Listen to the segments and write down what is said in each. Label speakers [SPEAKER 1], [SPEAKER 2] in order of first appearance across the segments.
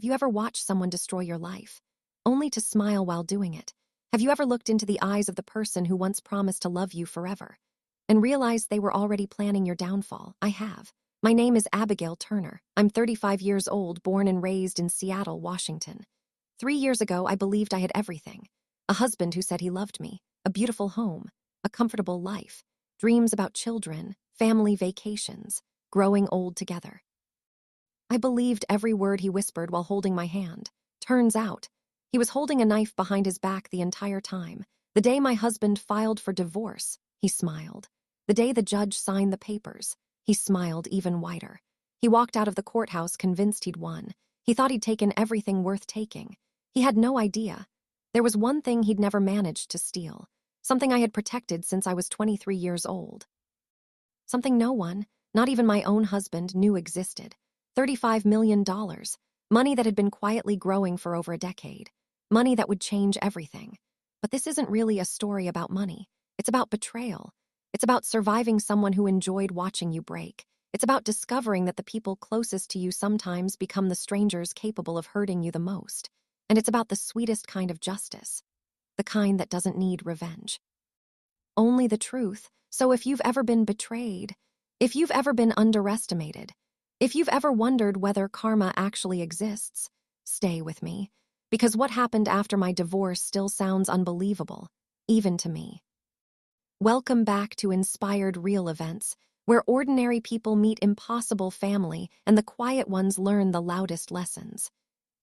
[SPEAKER 1] Have you ever watched someone destroy your life, only to smile while doing it? Have you ever looked into the eyes of the person who once promised to love you forever and realized they were already planning your downfall? I have. My name is Abigail Turner. I'm 35 years old, born and raised in Seattle, Washington. 3 years ago, I believed I had everything. A husband who said he loved me, a beautiful home, a comfortable life, dreams about children, family vacations, growing old together. I believed every word he whispered while holding my hand. Turns out, he was holding a knife behind his back the entire time. The day my husband filed for divorce, he smiled. The day the judge signed the papers, he smiled even wider. He walked out of the courthouse convinced he'd won. He thought he'd taken everything worth taking. He had no idea. There was one thing he'd never managed to steal, something I had protected since I was 23 years old. Something no one, not even my own husband, knew existed. $35 million. Money that had been quietly growing for over a decade. Money that would change everything. But this isn't really a story about money. It's about betrayal. It's about surviving someone who enjoyed watching you break. It's about discovering that the people closest to you sometimes become the strangers capable of hurting you the most. And it's about the sweetest kind of justice. The kind that doesn't need revenge. Only the truth. So if you've ever been betrayed, if you've ever been underestimated, if you've ever wondered whether karma actually exists, stay with me, because what happened after my divorce still sounds unbelievable, even to me. Welcome back to Inspired Real Events, where ordinary people meet impossible family and the quiet ones learn the loudest lessons.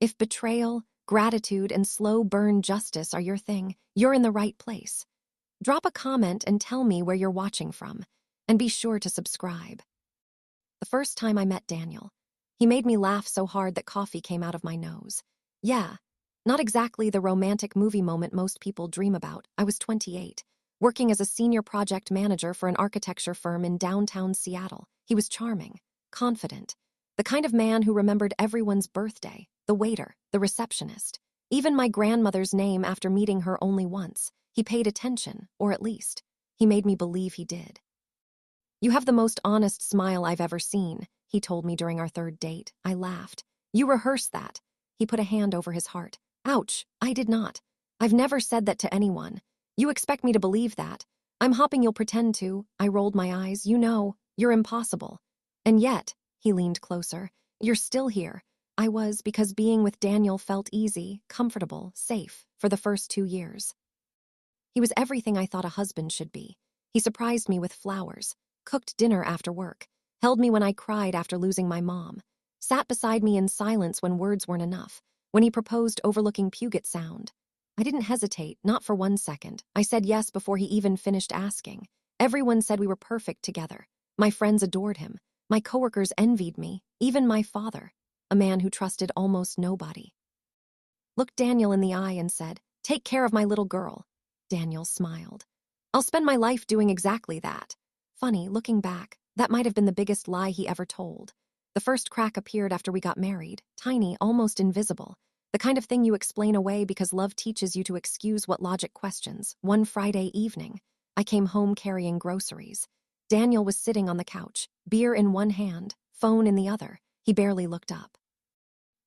[SPEAKER 1] If betrayal, gratitude, and slow burn justice are your thing, you're in the right place. Drop a comment and tell me where you're watching from, and be sure to subscribe. The first time I met Daniel, he made me laugh so hard that coffee came out of my nose. Yeah, not exactly the romantic movie moment most people dream about. I was 28, working as a senior project manager for an architecture firm in downtown Seattle. He was charming, confident, the kind of man who remembered everyone's birthday, the waiter, the receptionist, even my grandmother's name after meeting her only once. He paid attention, or at least, he made me believe he did. You have the most honest smile I've ever seen, he told me during our third date. I laughed. You rehearsed that. He put a hand over his heart. Ouch, I did not. I've never said that to anyone. You expect me to believe that. I'm hoping you'll pretend to. I rolled my eyes. You know, you're impossible. And yet, he leaned closer, you're still here. I was, because being with Daniel felt easy, comfortable, safe for the first 2 years. He was everything I thought a husband should be. He surprised me with flowers, cooked dinner after work, held me when I cried after losing my mom, sat beside me in silence when words weren't enough, when he proposed overlooking Puget Sound. I didn't hesitate, not for 1 second. I said yes before he even finished asking. Everyone said we were perfect together. My friends adored him. My coworkers envied me, even my father, a man who trusted almost nobody. Looked Daniel in the eye and said, "Take care of my little girl." Daniel smiled. "I'll spend my life doing exactly that." Funny, looking back, that might have been the biggest lie he ever told. The first crack appeared after we got married, tiny, almost invisible. The kind of thing you explain away because love teaches you to excuse what logic questions. One Friday evening, I came home carrying groceries. Daniel was sitting on the couch, beer in one hand, phone in the other. He barely looked up.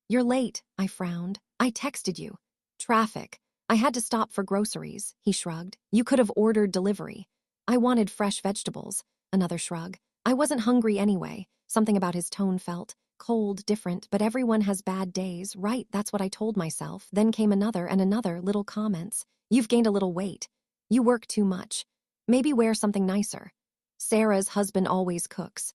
[SPEAKER 1] "You're late," I frowned. "I texted you." "Traffic. I had to stop for groceries," he shrugged. "You could have ordered delivery." "I wanted fresh vegetables." Another shrug. "I wasn't hungry anyway." Something about his tone felt cold, different, but everyone has bad days, right? That's what I told myself. Then came another and another little comments. "You've gained a little weight. You work too much. Maybe wear something nicer. Sarah's husband always cooks.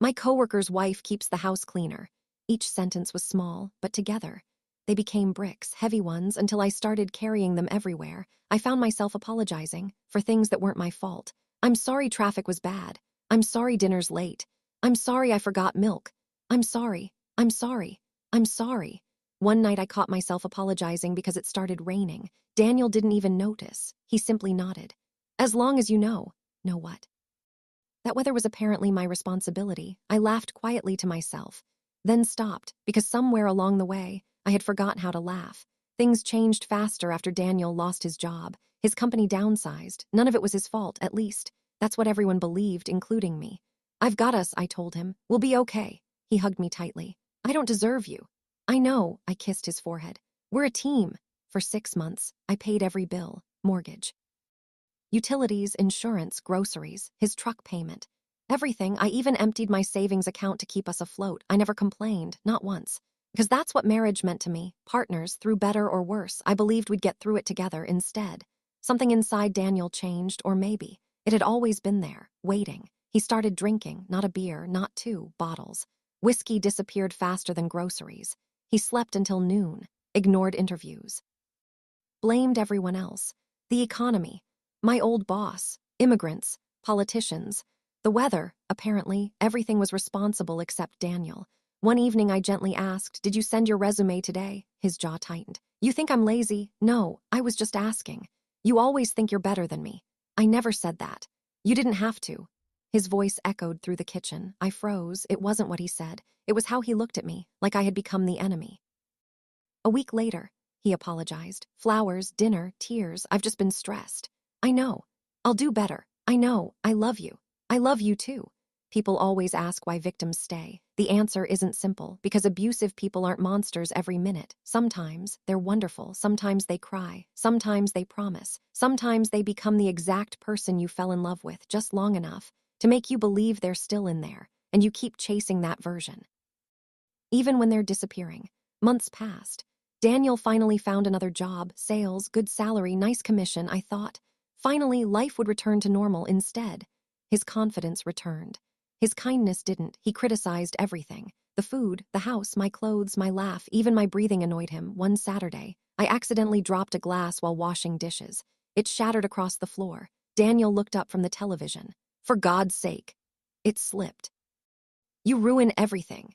[SPEAKER 1] My coworker's wife keeps the house cleaner." Each sentence was small, but together, they became bricks, heavy ones, until I started carrying them everywhere. I found myself apologizing for things that weren't my fault. "I'm sorry traffic was bad. I'm sorry dinner's late. I'm sorry I forgot milk. I'm sorry. I'm sorry. I'm sorry." One night I caught myself apologizing because it started raining. Daniel didn't even notice. He simply nodded. "As long as you know." Know what? That weather was apparently my responsibility. I laughed quietly to myself, then stopped, because somewhere along the way, I had forgotten how to laugh. Things changed faster after Daniel lost his job. His company downsized. None of it was his fault, at least. That's what everyone believed, including me. "I've got us," I told him. "We'll be okay." He hugged me tightly. "I don't deserve you." I know, I kissed his forehead. We're a team. For 6 months, I paid every bill, mortgage, utilities, insurance, groceries, his truck payment. Everything. I even emptied my savings account to keep us afloat. I never complained, not once. Because that's what marriage meant to me. Partners, through better or worse. I believed we'd get through it together instead. Something inside Daniel changed, or maybe it had always been there, waiting. He started drinking, not a beer, not 2 bottles. Whiskey disappeared faster than groceries. He slept until noon, ignored interviews, blamed everyone else. The economy, my old boss, immigrants, politicians, the weather. Apparently, everything was responsible except Daniel. One evening I gently asked, "Did you send your resume today?" His jaw tightened. "You think I'm lazy?" "No, I was just asking. You always think you're better than me." "I never said that. You didn't have to." His voice echoed through the kitchen. I froze. It wasn't what he said. It was how he looked at me, like I had become the enemy. A week later, he apologized. "Flowers, dinner, tears. I've just been stressed." "I know. I'll do better. I know. I love you. I love you too." People always ask why victims stay. The answer isn't simple, because abusive people aren't monsters every minute. Sometimes they're wonderful, sometimes they cry, sometimes they promise, sometimes they become the exact person you fell in love with just long enough to make you believe they're still in there, and you keep chasing that version. Even when they're disappearing. Months passed. Daniel finally found another job, sales, good salary, nice commission, I thought. Finally, life would return to normal instead. His confidence returned. His kindness didn't. He criticized everything. The food, the house, my clothes, my laugh, even my breathing annoyed him. One Saturday, I accidentally dropped a glass while washing dishes. It shattered across the floor. Daniel looked up from the television. "For God's sake." It slipped. "You ruin everything."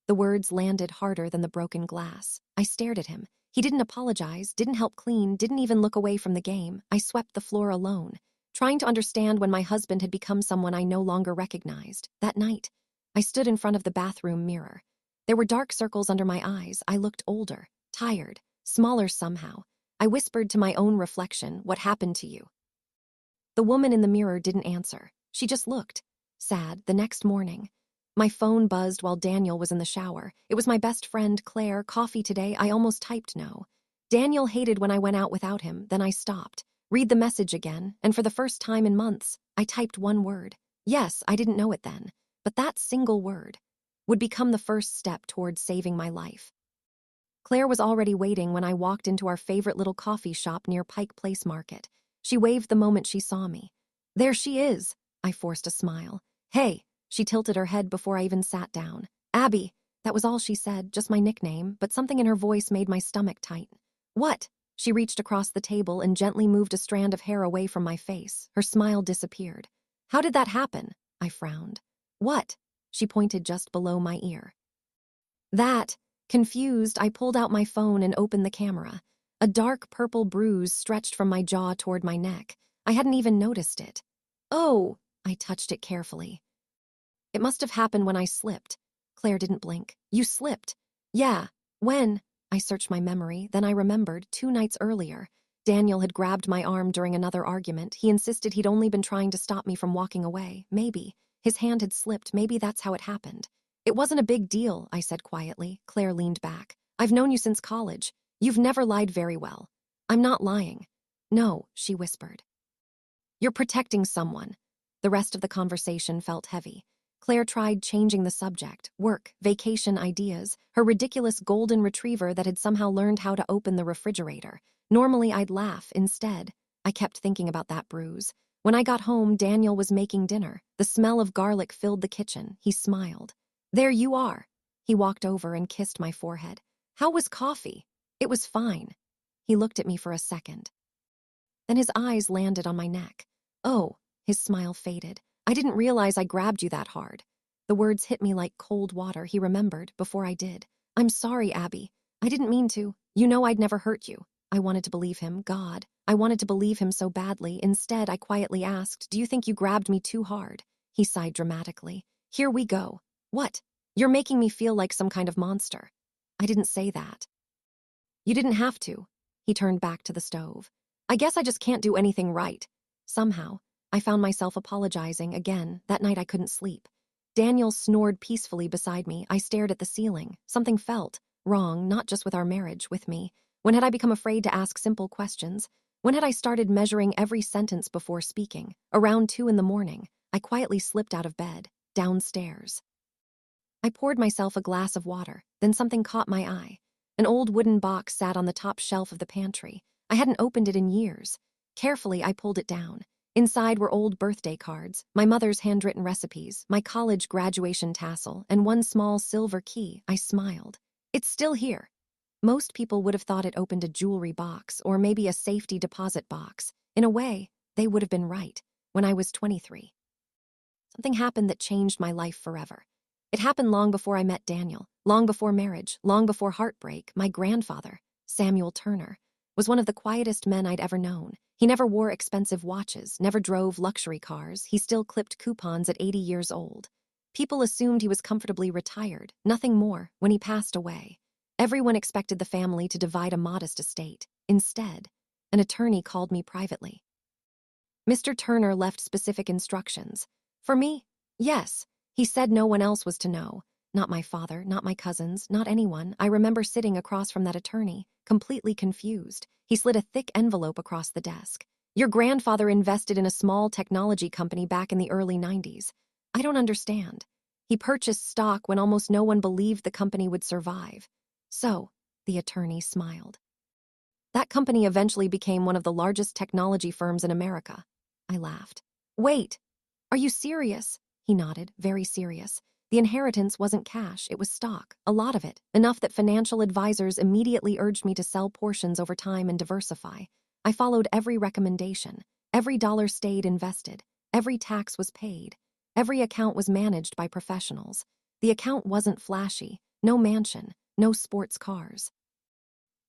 [SPEAKER 1] The words landed harder than the broken glass. I stared at him. He didn't apologize, didn't help clean, didn't even look away from the game. I swept the floor alone, trying to understand when my husband had become someone I no longer recognized. That night, I stood in front of the bathroom mirror. There were dark circles under my eyes. I looked older, tired, smaller somehow. I whispered to my own reflection, "What happened to you?" The woman in the mirror didn't answer. She just looked. Sad. The next morning, my phone buzzed while Daniel was in the shower. It was my best friend, Claire. "Coffee today?" I almost typed no. Daniel hated when I went out without him. Then I stopped. Read the message again, and for the first time in months, I typed one word. Yes, I didn't know it then, but that single word would become the first step towards saving my life. Claire was already waiting when I walked into our favorite little coffee shop near Pike Place Market. She waved the moment she saw me. "There she is." I forced a smile. "Hey." She tilted her head before I even sat down. "Abby." That was all she said, just my nickname, but something in her voice made my stomach tighten. "What?" She reached across the table and gently moved a strand of hair away from my face. Her smile disappeared. "How did that happen?" I frowned. "What?" She pointed just below my ear. "That." Confused, I pulled out my phone and opened the camera. A dark purple bruise stretched from my jaw toward my neck. I hadn't even noticed it. "Oh." I touched it carefully. "It must have happened when I slipped." Claire didn't blink. "You slipped?" "Yeah. When?" I searched my memory, then I remembered 2 nights earlier. Daniel had grabbed my arm during another argument. He insisted he'd only been trying to stop me from walking away. Maybe. His hand had slipped. Maybe that's how it happened. "It wasn't a big deal," I said quietly. Claire leaned back. "I've known you since college. You've never lied very well." "I'm not lying." "No," she whispered. "You're protecting someone." The rest of the conversation felt heavy. Claire tried changing the subject, work, vacation ideas, her ridiculous golden retriever that had somehow learned how to open the refrigerator. Normally I'd laugh. Instead, I kept thinking about that bruise. When I got home, Daniel was making dinner. The smell of garlic filled the kitchen. He smiled. "There you are." He walked over and kissed my forehead. "How was coffee?" "It was fine." He looked at me for a second. Then his eyes landed on my neck. "Oh." His smile faded. "I didn't realize I grabbed you that hard." The words hit me like cold water. He remembered before I did. "I'm sorry, Abby. I didn't mean to. You know I'd never hurt you." I wanted to believe him. God, I wanted to believe him so badly. Instead, I quietly asked, "Do you think you grabbed me too hard?" He sighed dramatically. "Here we go." "What?" "You're making me feel like some kind of monster." I didn't say that. "You didn't have to." He turned back to the stove. "I guess I just can't do anything right." Somehow, I found myself apologizing again. That night I couldn't sleep. Daniel snored peacefully beside me. I stared at the ceiling. Something felt wrong, not just with our marriage, with me? When had I become afraid to ask simple questions? When had I started measuring every sentence before speaking? Around 2 in the morning, I quietly slipped out of bed, downstairs. I poured myself a glass of water, then something caught my eye. An old wooden box sat on the top shelf of the pantry. I hadn't opened it in years. Carefully, I pulled it down. Inside were old birthday cards, my mother's handwritten recipes, my college graduation tassel, and one small silver key. I smiled. It's still here. Most people would have thought it opened a jewelry box or maybe a safety deposit box. In a way, they would have been right. When I was 23, something happened that changed my life forever. It happened long before I met Daniel, long before marriage, long before heartbreak. My grandfather, Samuel Turner, was one of the quietest men I'd ever known. He never wore expensive watches, never drove luxury cars. He still clipped coupons at 80 years old. People assumed he was comfortably retired, nothing more. When he passed away, everyone expected the family to divide a modest estate. Instead, an attorney called me privately. Mr. Turner left specific instructions. For me? Yes. He said no one else was to know. Not my father, not my cousins, not anyone. I remember sitting across from that attorney, completely confused. He slid a thick envelope across the desk. Your grandfather invested in a small technology company back in the early 90s. I don't understand. He purchased stock when almost no one believed the company would survive. So, the attorney smiled. That company eventually became one of the largest technology firms in America. I laughed. Wait, are you serious? He nodded, very serious. The inheritance wasn't cash, it was stock, a lot of it, enough that financial advisors immediately urged me to sell portions over time and diversify. I followed every recommendation. Every dollar stayed invested. Every tax was paid. Every account was managed by professionals. The account wasn't flashy, no mansion, no sports cars.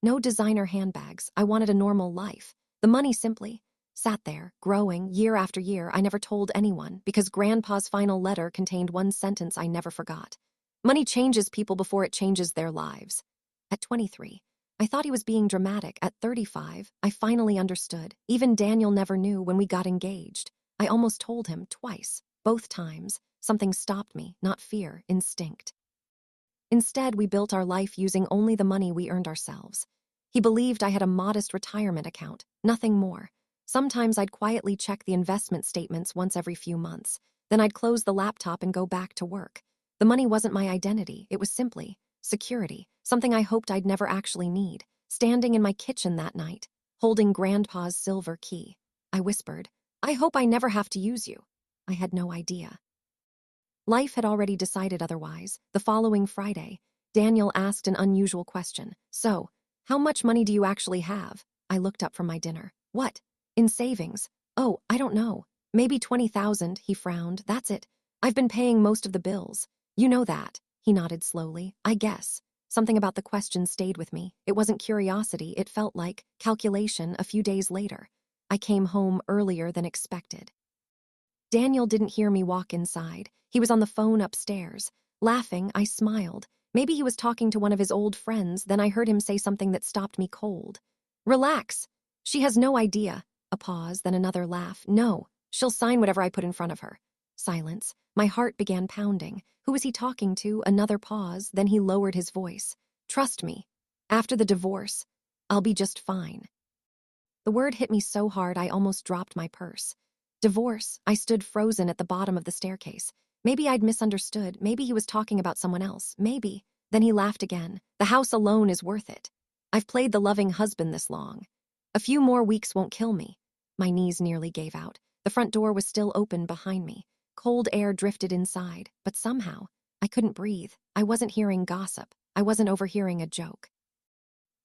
[SPEAKER 1] No designer handbags. I wanted a normal life. The money simply sat there, growing year after year. I never told anyone because Grandpa's final letter contained one sentence I never forgot. Money changes people before it changes their lives. At 23, I thought he was being dramatic. At 35, I finally understood. Even Daniel never knew when we got engaged. I almost told him twice. Both times, something stopped me, not fear, instinct. Instead, we built our life using only the money we earned ourselves. He believed I had a modest retirement account, nothing more. Sometimes I'd quietly check the investment statements once every few months. Then I'd close the laptop and go back to work. The money wasn't my identity. It was simply security, something I hoped I'd never actually need. Standing in my kitchen that night, holding Grandpa's silver key, I whispered, I hope I never have to use you. I had no idea. Life had already decided otherwise. The following Friday, Daniel asked an unusual question. So, how much money do you actually have? I looked up from my dinner. What? In savings? Oh, I don't know. Maybe 20,000, he frowned. That's it. I've been paying most of the bills. You know that. He nodded slowly. I guess. Something about the question stayed with me. It wasn't curiosity. It felt like calculation. A few days later, I came home earlier than expected. Daniel didn't hear me walk inside. He was on the phone upstairs. Laughing, I smiled. Maybe he was talking to one of his old friends. Then I heard him say something that stopped me cold. Relax. She has no idea. A pause, then another laugh. No, she'll sign whatever I put in front of her. Silence. My heart began pounding. Who was he talking to? Another pause, then he lowered his voice. Trust me. After the divorce, I'll be just fine. The word hit me so hard I almost dropped my purse. Divorce. I stood frozen at the bottom of the staircase. Maybe I'd misunderstood. Maybe he was talking about someone else. Maybe. Then he laughed again. The house alone is worth it. I've played the loving husband this long. A few more weeks won't kill me. My knees nearly gave out. The front door was still open behind me. Cold air drifted inside, but somehow, I couldn't breathe. I wasn't hearing gossip. I wasn't overhearing a joke.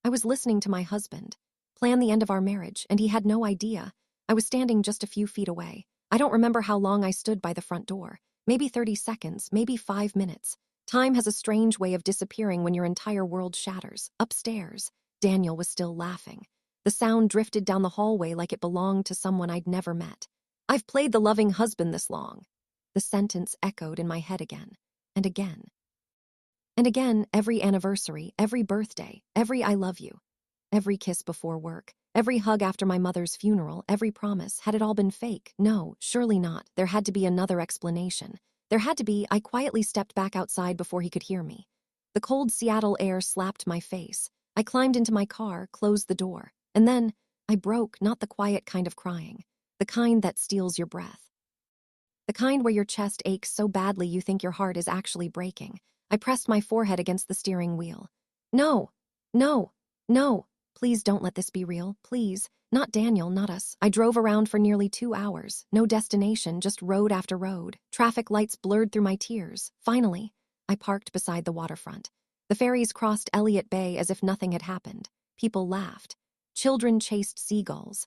[SPEAKER 1] I was listening to my husband plan the end of our marriage, and he had no idea. I was standing just a few feet away. I don't remember how long I stood by the front door. Maybe 30 seconds, maybe 5 minutes. Time has a strange way of disappearing when your entire world shatters. Upstairs, Daniel was still laughing. The sound drifted down the hallway like it belonged to someone I'd never met. I've played the loving husband this long. The sentence echoed in my head again, and again. And again, every anniversary, every birthday, every I love you. Every kiss before work, every hug after my mother's funeral, every promise. Had it all been fake? No, surely not. There had to be another explanation. There had to be. I quietly stepped back outside before he could hear me. The cold Seattle air slapped my face. I climbed into my car, closed the door, and then I broke, not the quiet kind of crying, the kind that steals your breath. The kind where your chest aches so badly you think your heart is actually breaking. I pressed my forehead against the steering wheel. No, no, no, please don't let this be real, please. Not Daniel, not us. I drove around for nearly 2 hours. No destination, just road after road. Traffic lights blurred through my tears. Finally, I parked beside the waterfront. The ferries crossed Elliott Bay as if nothing had happened. People laughed. Children chased seagulls.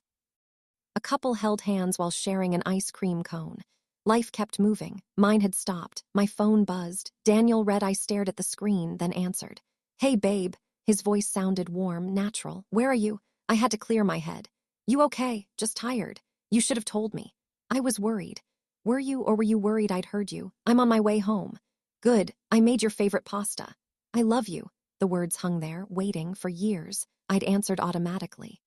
[SPEAKER 1] A couple held hands while sharing an ice cream cone. Life kept moving. Mine had stopped. My phone buzzed. Daniel read. I stared at the screen, then answered. Hey, babe. His voice sounded warm, natural. Where are you? I had to clear my head. You okay? Just tired. You should have told me. I was worried. Were you, or were you worried I'd heard you? I'm on my way home. Good. I made your favorite pasta. I love you. The words hung there, waiting for years. I'd answered automatically.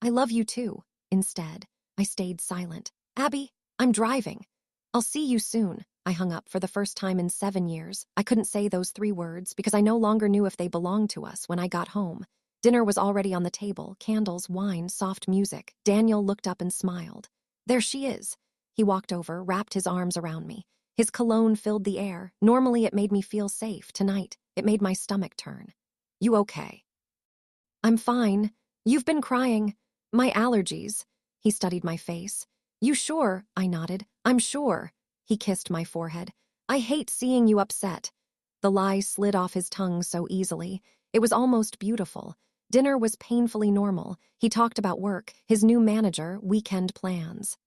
[SPEAKER 1] I love you too. Instead, I stayed silent. Abby, I'm driving. I'll see you soon. I hung up for the first time in 7 years. I couldn't say those 3 words because I no longer knew if they belonged to us when I got home. Dinner was already on the table, candles, wine, soft music. Daniel looked up and smiled. There she is. He walked over, wrapped his arms around me. His cologne filled the air. Normally it made me feel safe. Tonight, it made my stomach turn. You okay? I'm fine. You've been crying. My allergies. He studied my face. You sure? I nodded. I'm sure. He kissed my forehead. I hate seeing you upset. The lie slid off his tongue so easily. It was almost beautiful. Dinner was painfully normal. He talked about work, his new manager, weekend plans.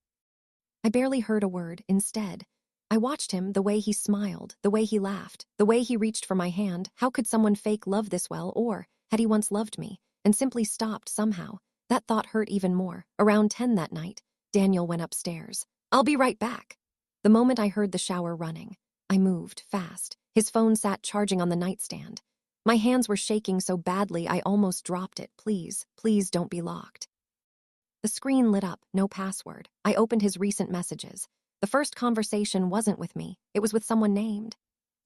[SPEAKER 1] I barely heard a word. Instead, I watched him, the way he smiled, the way he laughed, the way he reached for my hand. How could someone fake love this well, or had he once loved me, and simply stopped somehow? That thought hurt even more. Around 10 that night, Daniel went upstairs. I'll be right back. The moment I heard the shower running, I moved fast. His phone sat charging on the nightstand. My hands were shaking so badly I almost dropped it. Please, please don't be locked. The screen lit up, no password. I opened his recent messages. The first conversation wasn't with me. It was with someone named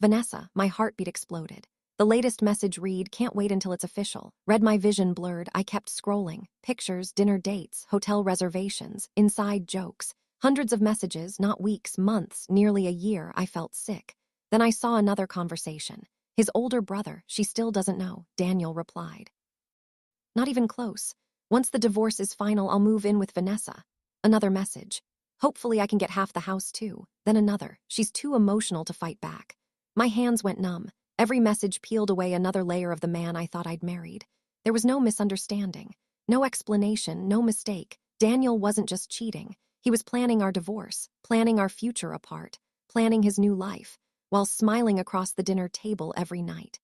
[SPEAKER 1] Vanessa. My heartbeat exploded. The latest message read, can't wait until it's official. Read my vision blurred. I kept scrolling. Pictures, dinner dates, hotel reservations, inside jokes. Hundreds of messages, not weeks, months, nearly a year. I felt sick. Then I saw another conversation. His older brother. She still doesn't know. Daniel replied. Not even close. Once the divorce is final, I'll move in with Vanessa. Another message. Hopefully I can get half the house too. Then another. She's too emotional to fight back. My hands went numb. Every message peeled away another layer of the man I thought I'd married. There was no misunderstanding, no explanation, no mistake. Daniel wasn't just cheating. He was planning our divorce, planning our future apart, planning his new life, while smiling across the dinner table every night.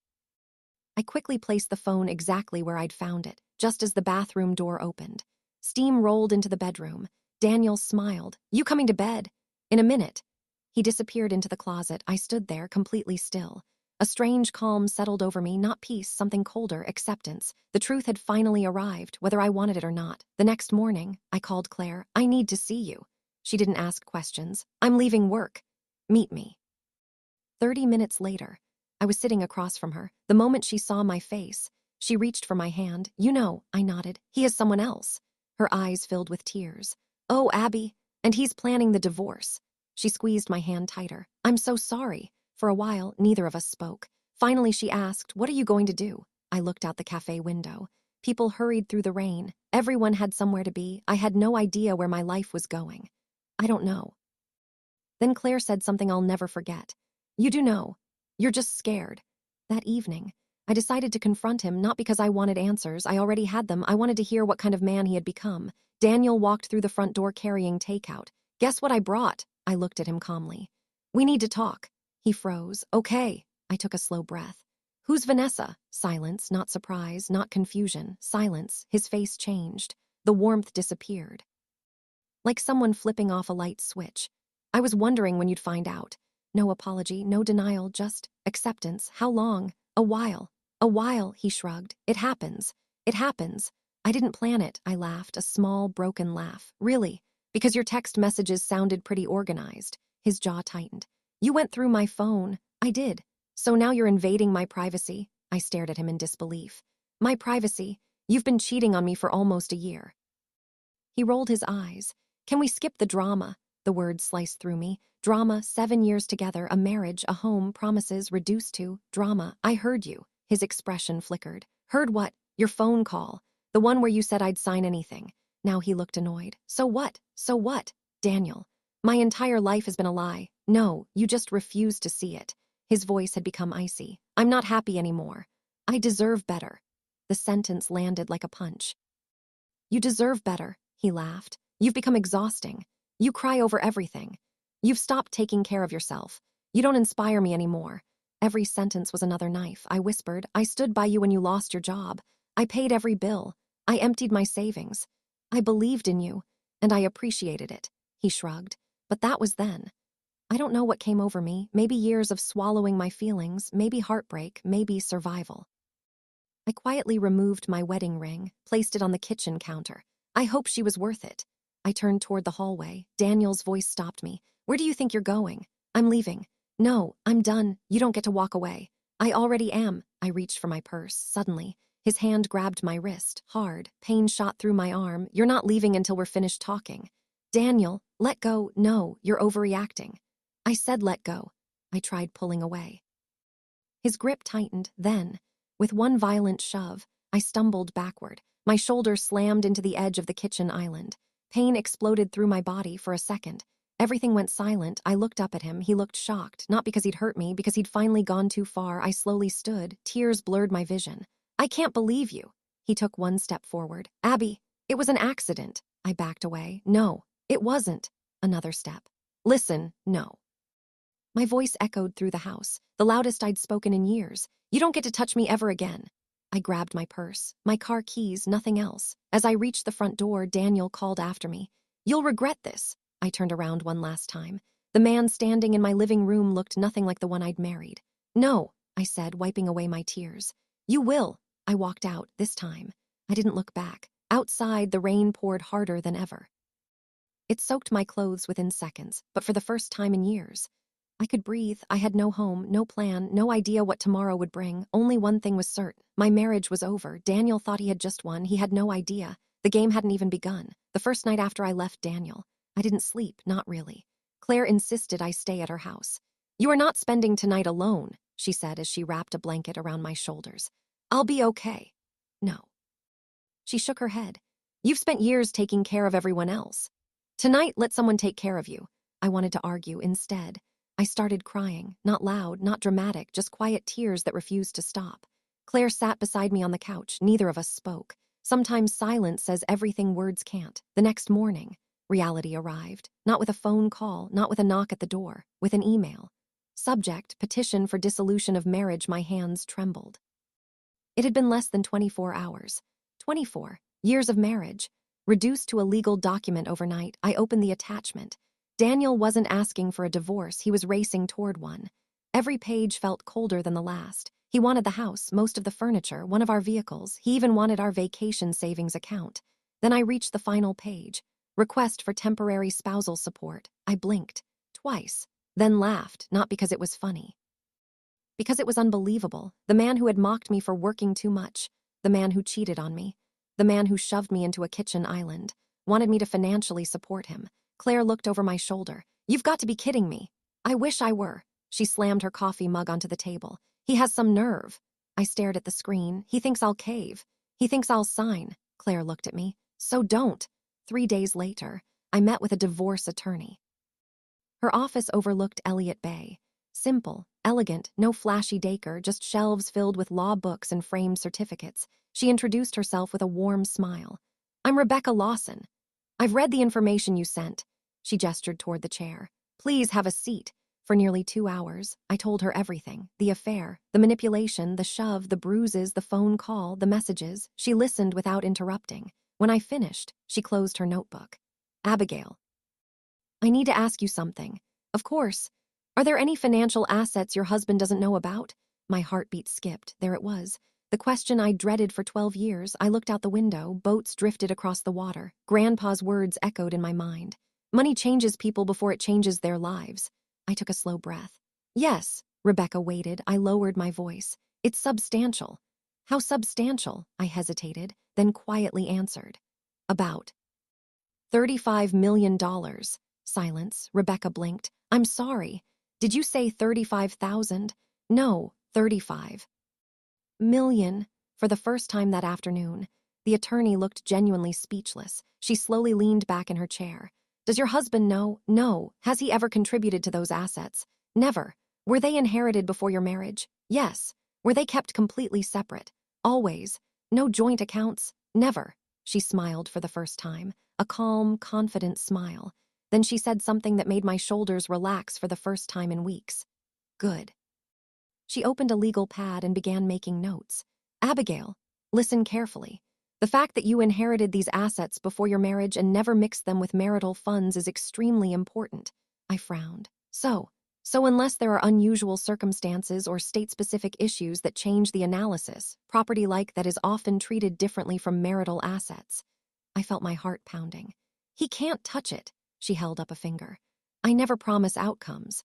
[SPEAKER 1] I quickly placed the phone exactly where I'd found it, just as the bathroom door opened. Steam rolled into the bedroom. Daniel smiled. You coming to bed? In a minute. He disappeared into the closet. I stood there, completely still. A strange calm settled over me, not peace, something colder, acceptance. The truth had finally arrived, whether I wanted it or not. The next morning, I called Claire. I need to see you. She didn't ask questions. I'm leaving work. Meet me. 30 minutes later, I was sitting across from her. The moment she saw my face, she reached for my hand. You know, I nodded. He is someone else. Her eyes filled with tears. Oh, Abby, and he's planning the divorce. She squeezed my hand tighter. I'm so sorry. For a while, neither of us spoke. Finally, she asked, what are you going to do? I looked out the cafe window. People hurried through the rain. Everyone had somewhere to be. I had no idea where my life was going. I don't know. Then Claire said something I'll never forget. You do know. You're just scared. That evening, I decided to confront him, not because I wanted answers. I already had them. I wanted to hear what kind of man he had become. Daniel walked through the front door carrying takeout. Guess what I brought? I looked at him calmly. We need to talk. He froze. Okay. I took a slow breath. Who's Vanessa? Silence, not surprise, not confusion. Silence. His face changed. The warmth disappeared. Like someone flipping off a light switch. I was wondering when you'd find out. No apology, no denial, just acceptance. How long? A while. A while, he shrugged. It happens. It happens. I didn't plan it, I laughed, a small, broken laugh. Really? Because your text messages sounded pretty organized. His jaw tightened. You went through my phone. I did. So now you're invading my privacy? I stared at him in disbelief. My privacy? You've been cheating on me for almost a year. He rolled his eyes. Can we skip the drama? The words sliced through me. Drama, 7 years together, a marriage, a home, promises, reduced to drama. I heard you. His expression flickered. Heard what? Your phone call. The one where you said I'd sign anything. Now he looked annoyed. So what? So what? Daniel. My entire life has been a lie. No, you just refuse to see it. His voice had become icy. I'm not happy anymore. I deserve better. The sentence landed like a punch. You deserve better, he laughed. You've become exhausting. You cry over everything. You've stopped taking care of yourself. You don't inspire me anymore. Every sentence was another knife. I whispered, I stood by you when you lost your job. I paid every bill. I emptied my savings. I believed in you, and I appreciated it. He shrugged. But that was then. I don't know what came over me. Maybe years of swallowing my feelings, maybe heartbreak, maybe survival. I quietly removed my wedding ring, placed it on the kitchen counter. I hope she was worth it. I turned toward the hallway. Daniel's voice stopped me. Where do you think you're going? I'm leaving. No, I'm done. You don't get to walk away. I already am. I reached for my purse. Suddenly, his hand grabbed my wrist, hard. Pain shot through my arm. You're not leaving until we're finished talking. Daniel, let go. No, you're overreacting. I said let go. I tried pulling away. His grip tightened, then, with one violent shove, I stumbled backward. My shoulder slammed into the edge of the kitchen island. Pain exploded through my body for a second. Everything went silent. I looked up at him. He looked shocked, not because he'd hurt me, because he'd finally gone too far. I slowly stood. Tears blurred my vision. I can't believe you. He took one step forward. Abby, it was an accident. I backed away. No, it wasn't. Another step. Listen, no. My voice echoed through the house, the loudest I'd spoken in years. You don't get to touch me ever again. I grabbed my purse, my car keys, nothing else. As I reached the front door, Daniel called after me. You'll regret this. I turned around one last time. The man standing in my living room looked nothing like the one I'd married. No, I said, wiping away my tears. You will. I walked out, this time. I didn't look back. Outside, the rain poured harder than ever. It soaked my clothes within seconds, but for the first time in years. I could breathe. I had no home, no plan, no idea what tomorrow would bring. Only one thing was certain. My marriage was over. Daniel thought he had just won. He had no idea. The game hadn't even begun. The first night after I left Daniel, I didn't sleep, not really. Claire insisted I stay at her house. You are not spending tonight alone, she said as she wrapped a blanket around my shoulders. I'll be okay. No. She shook her head. You've spent years taking care of everyone else. Tonight, let someone take care of you. I wanted to argue instead. I started crying, not loud, not dramatic, just quiet tears that refused to stop. Claire sat beside me on the couch. Neither of us spoke. Sometimes silence says everything words can't. The next morning, reality arrived. Not with a phone call, not with a knock at the door, with an email. Subject, petition for dissolution of marriage. My hands trembled. It had been less than 24 hours. 24 years of marriage. Reduced to a legal document overnight, I opened the attachment. Daniel wasn't asking for a divorce, he was racing toward one. Every page felt colder than the last. He wanted the house, most of the furniture, one of our vehicles. He even wanted our vacation savings account. Then I reached the final page. Request for temporary spousal support. I blinked. Twice. Then laughed, not because it was funny. Because it was unbelievable. The man who had mocked me for working too much. The man who cheated on me. The man who shoved me into a kitchen island. Wanted me to financially support him. Claire looked over my shoulder. You've got to be kidding me. I wish I were. She slammed her coffee mug onto the table. He has some nerve. I stared at the screen. He thinks I'll cave. He thinks I'll sign. Claire looked at me. So don't. 3 days later, I met with a divorce attorney. Her office overlooked Elliott Bay. Simple, elegant, no flashy decor, just shelves filled with law books and framed certificates. She introduced herself with a warm smile. I'm Rebecca Lawson. I've read the information you sent. She gestured toward the chair. Please have a seat. For nearly 2 hours, I told her everything. The affair, the manipulation, the shove, the bruises, the phone call, the messages. She listened without interrupting. When I finished, she closed her notebook. Abigail, I need to ask you something. Of course. Are there any financial assets your husband doesn't know about? My heartbeat skipped. There it was. The question I dreaded for 12 years. I looked out the window. Boats drifted across the water. Grandpa's words echoed in my mind. Money changes people before it changes their lives. I took a slow breath. Yes, Rebecca waited. I lowered my voice. It's substantial. How substantial? I hesitated, then quietly answered. About $35 million. Silence. Rebecca blinked. I'm sorry. Did you say 35,000? No, 35 million. For the first time that afternoon, the attorney looked genuinely speechless. She slowly leaned back in her chair. Does your husband know? No. Has he ever contributed to those assets? Never. Were they inherited before your marriage? Yes. Were they kept completely separate? Always. No joint accounts? Never. She smiled for the first time, a calm, confident smile. Then she said something that made my shoulders relax for the first time in weeks. Good. She opened a legal pad and began making notes. Abigail, listen carefully. The fact that you inherited these assets before your marriage and never mixed them with marital funds is extremely important. I frowned. So unless there are unusual circumstances or state-specific issues that change the analysis, property like that is often treated differently from marital assets. I felt my heart pounding. He can't touch it. She held up a finger. I never promise outcomes.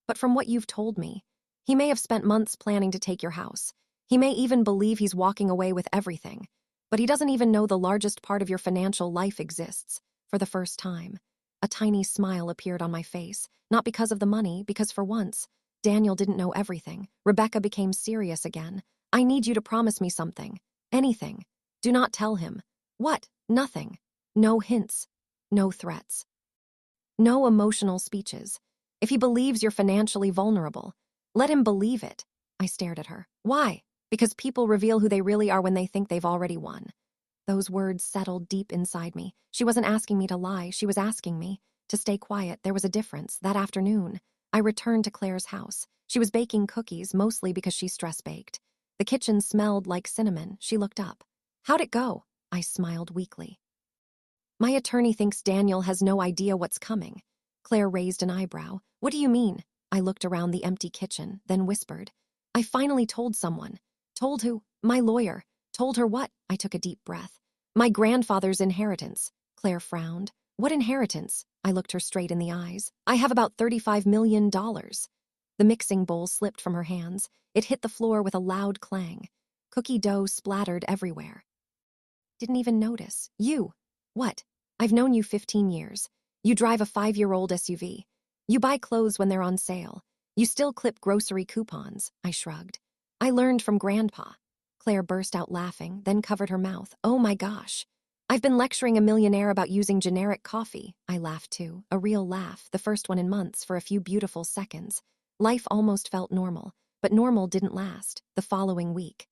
[SPEAKER 1] But from what you've told me, he may have spent months planning to take your house. He may even believe he's walking away with everything. But he doesn't even know the largest part of your financial life exists. For the first time, a tiny smile appeared on my face, not because of the money, because for once, Daniel didn't know everything. Rebecca became serious again. I need you to promise me something. Anything. Do not tell him. What? Nothing. No hints. No threats. No emotional speeches. If he believes you're financially vulnerable, let him believe it. I stared at her. Why? Because people reveal who they really are when they think they've already won. Those words settled deep inside me. She wasn't asking me to lie. She was asking me to stay quiet. There was a difference. That afternoon, I returned to Claire's house. She was baking cookies, mostly because she stress-baked. The kitchen smelled like cinnamon. She looked up. How'd it go? I smiled weakly. My attorney thinks Daniel has no idea what's coming. Claire raised an eyebrow. What do you mean? I looked around the empty kitchen, then whispered. I finally told someone. Told who? My lawyer. Told her what? I took a deep breath. My grandfather's inheritance. Claire frowned. What inheritance? I looked her straight in the eyes. I have about $35 million. The mixing bowl slipped from her hands. It hit the floor with a loud clang. Cookie dough splattered everywhere. Didn't even notice. You. What? I've known you 15 years. You drive a 5-year-old SUV. You buy clothes when they're on sale. You still clip grocery coupons. I shrugged. I learned from Grandpa. Claire burst out laughing, then covered her mouth. Oh my gosh. I've been lecturing a millionaire about using generic coffee. I laughed too, a real laugh, the first one in months, for a few beautiful seconds. Life almost felt normal, but normal didn't last. The following week,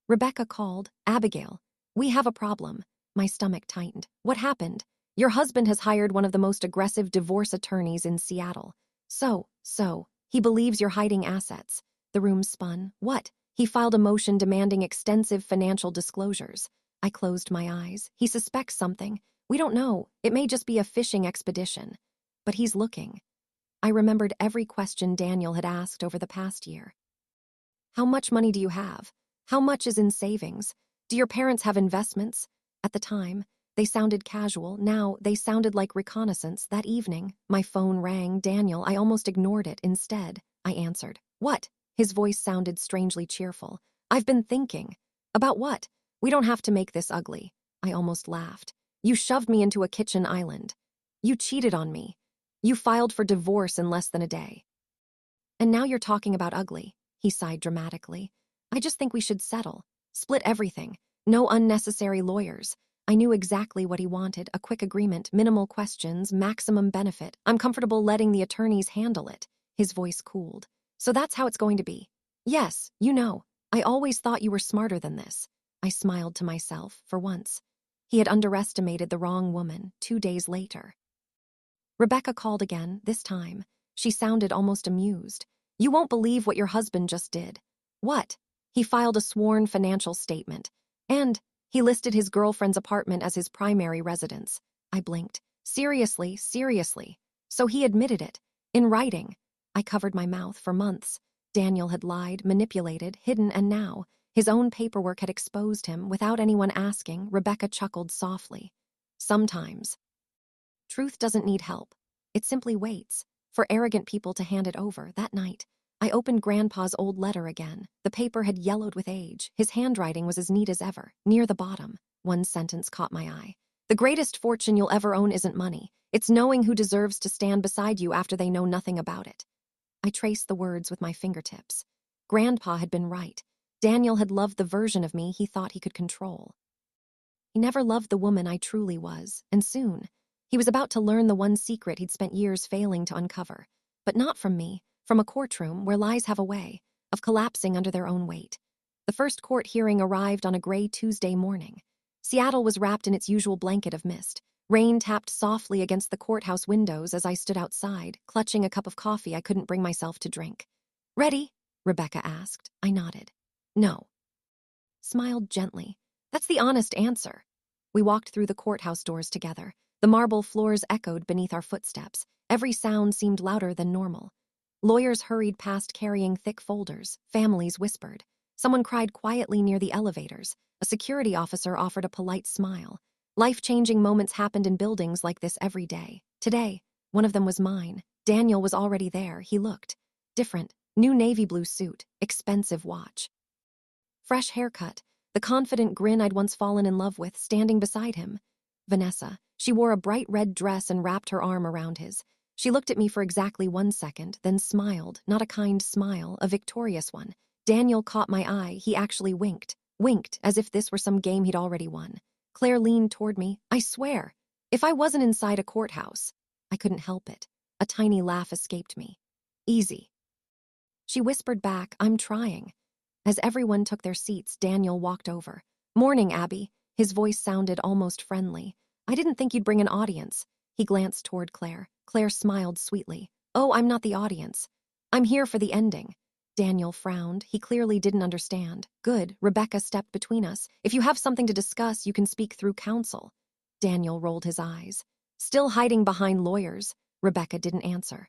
[SPEAKER 1] Rebecca called. Abigail, we have a problem. My stomach tightened. What happened? Your husband has hired one of the most aggressive divorce attorneys in Seattle. So, he believes you're hiding assets. The room spun. What? He filed a motion demanding extensive financial disclosures. I closed my eyes. He suspects something. We don't know. It may just be a fishing expedition. But he's looking. I remembered every question Daniel had asked over the past year. How much money do you have? How much is in savings? Do your parents have investments? At the time, they sounded casual. Now, they sounded like reconnaissance. That evening, my phone rang. Daniel, I almost ignored it. Instead, I answered. What? His voice sounded strangely cheerful. I've been thinking. About what? We don't have to make this ugly. I almost laughed. You shoved me into a kitchen island. You cheated on me. You filed for divorce in less than a day. And now you're talking about ugly. He sighed dramatically. I just think we should settle. Split everything. No unnecessary lawyers. I knew exactly what he wanted. A quick agreement, minimal questions, maximum benefit. I'm comfortable letting the attorneys handle it. His voice cooled. So that's how it's going to be. Yes, you know. I always thought you were smarter than this. I smiled to myself, for once. He had underestimated the wrong woman. 2 days later, Rebecca called again, this time. She sounded almost amused. You won't believe what your husband just did. What? He filed a sworn financial statement. And he listed his girlfriend's apartment as his primary residence. I blinked. Seriously. So he admitted it. In writing. I covered my mouth. For months. Daniel had lied, manipulated, hidden, and now his own paperwork had exposed him without anyone asking. Rebecca chuckled softly. Sometimes truth doesn't need help. It simply waits for arrogant people to hand it over. That night, I opened Grandpa's old letter again. The paper had yellowed with age. His handwriting was as neat as ever. Near the bottom, one sentence caught my eye. The greatest fortune you'll ever own isn't money. It's knowing who deserves to stand beside you after they know nothing about it. I traced the words with my fingertips. Grandpa had been right. Daniel had loved the version of me he thought he could control. He never loved the woman I truly was, and soon, he was about to learn the one secret he'd spent years failing to uncover. But not from me, from a courtroom where lies have a way of collapsing under their own weight. The first court hearing arrived on a gray Tuesday morning. Seattle was wrapped in its usual blanket of mist. Rain tapped softly against the courthouse windows as I stood outside, clutching a cup of coffee I couldn't bring myself to drink. "Ready?" Rebecca asked. I nodded. "No." Smiled gently. "That's the honest answer." We walked through the courthouse doors together. The marble floors echoed beneath our footsteps. Every sound seemed louder than normal. Lawyers hurried past carrying thick folders. Families whispered. Someone cried quietly near the elevators. A security officer offered a polite smile. Life-changing moments happened in buildings like this every day. Today, one of them was mine. Daniel was already there. He looked different. New navy blue suit, expensive watch. Fresh haircut, the confident grin I'd once fallen in love with standing beside him. Vanessa. She wore a bright red dress and wrapped her arm around his. She looked at me for exactly 1 second, then smiled, not a kind smile, a victorious one. Daniel caught my eye. He actually winked. Winked, as if this were some game he'd already won. Claire leaned toward me. I swear, if I wasn't inside a courthouse, I couldn't help it. A tiny laugh escaped me. Easy. She whispered back, I'm trying. As everyone took their seats, Daniel walked over. Morning, Abby. His voice sounded almost friendly. I didn't think you'd bring an audience. He glanced toward Claire. Claire smiled sweetly. Oh, I'm not the audience. I'm here for the ending. Daniel frowned. He clearly didn't understand. Good. Rebecca stepped between us. If you have something to discuss, you can speak through counsel. Daniel rolled his eyes. Still hiding behind lawyers. Rebecca didn't answer.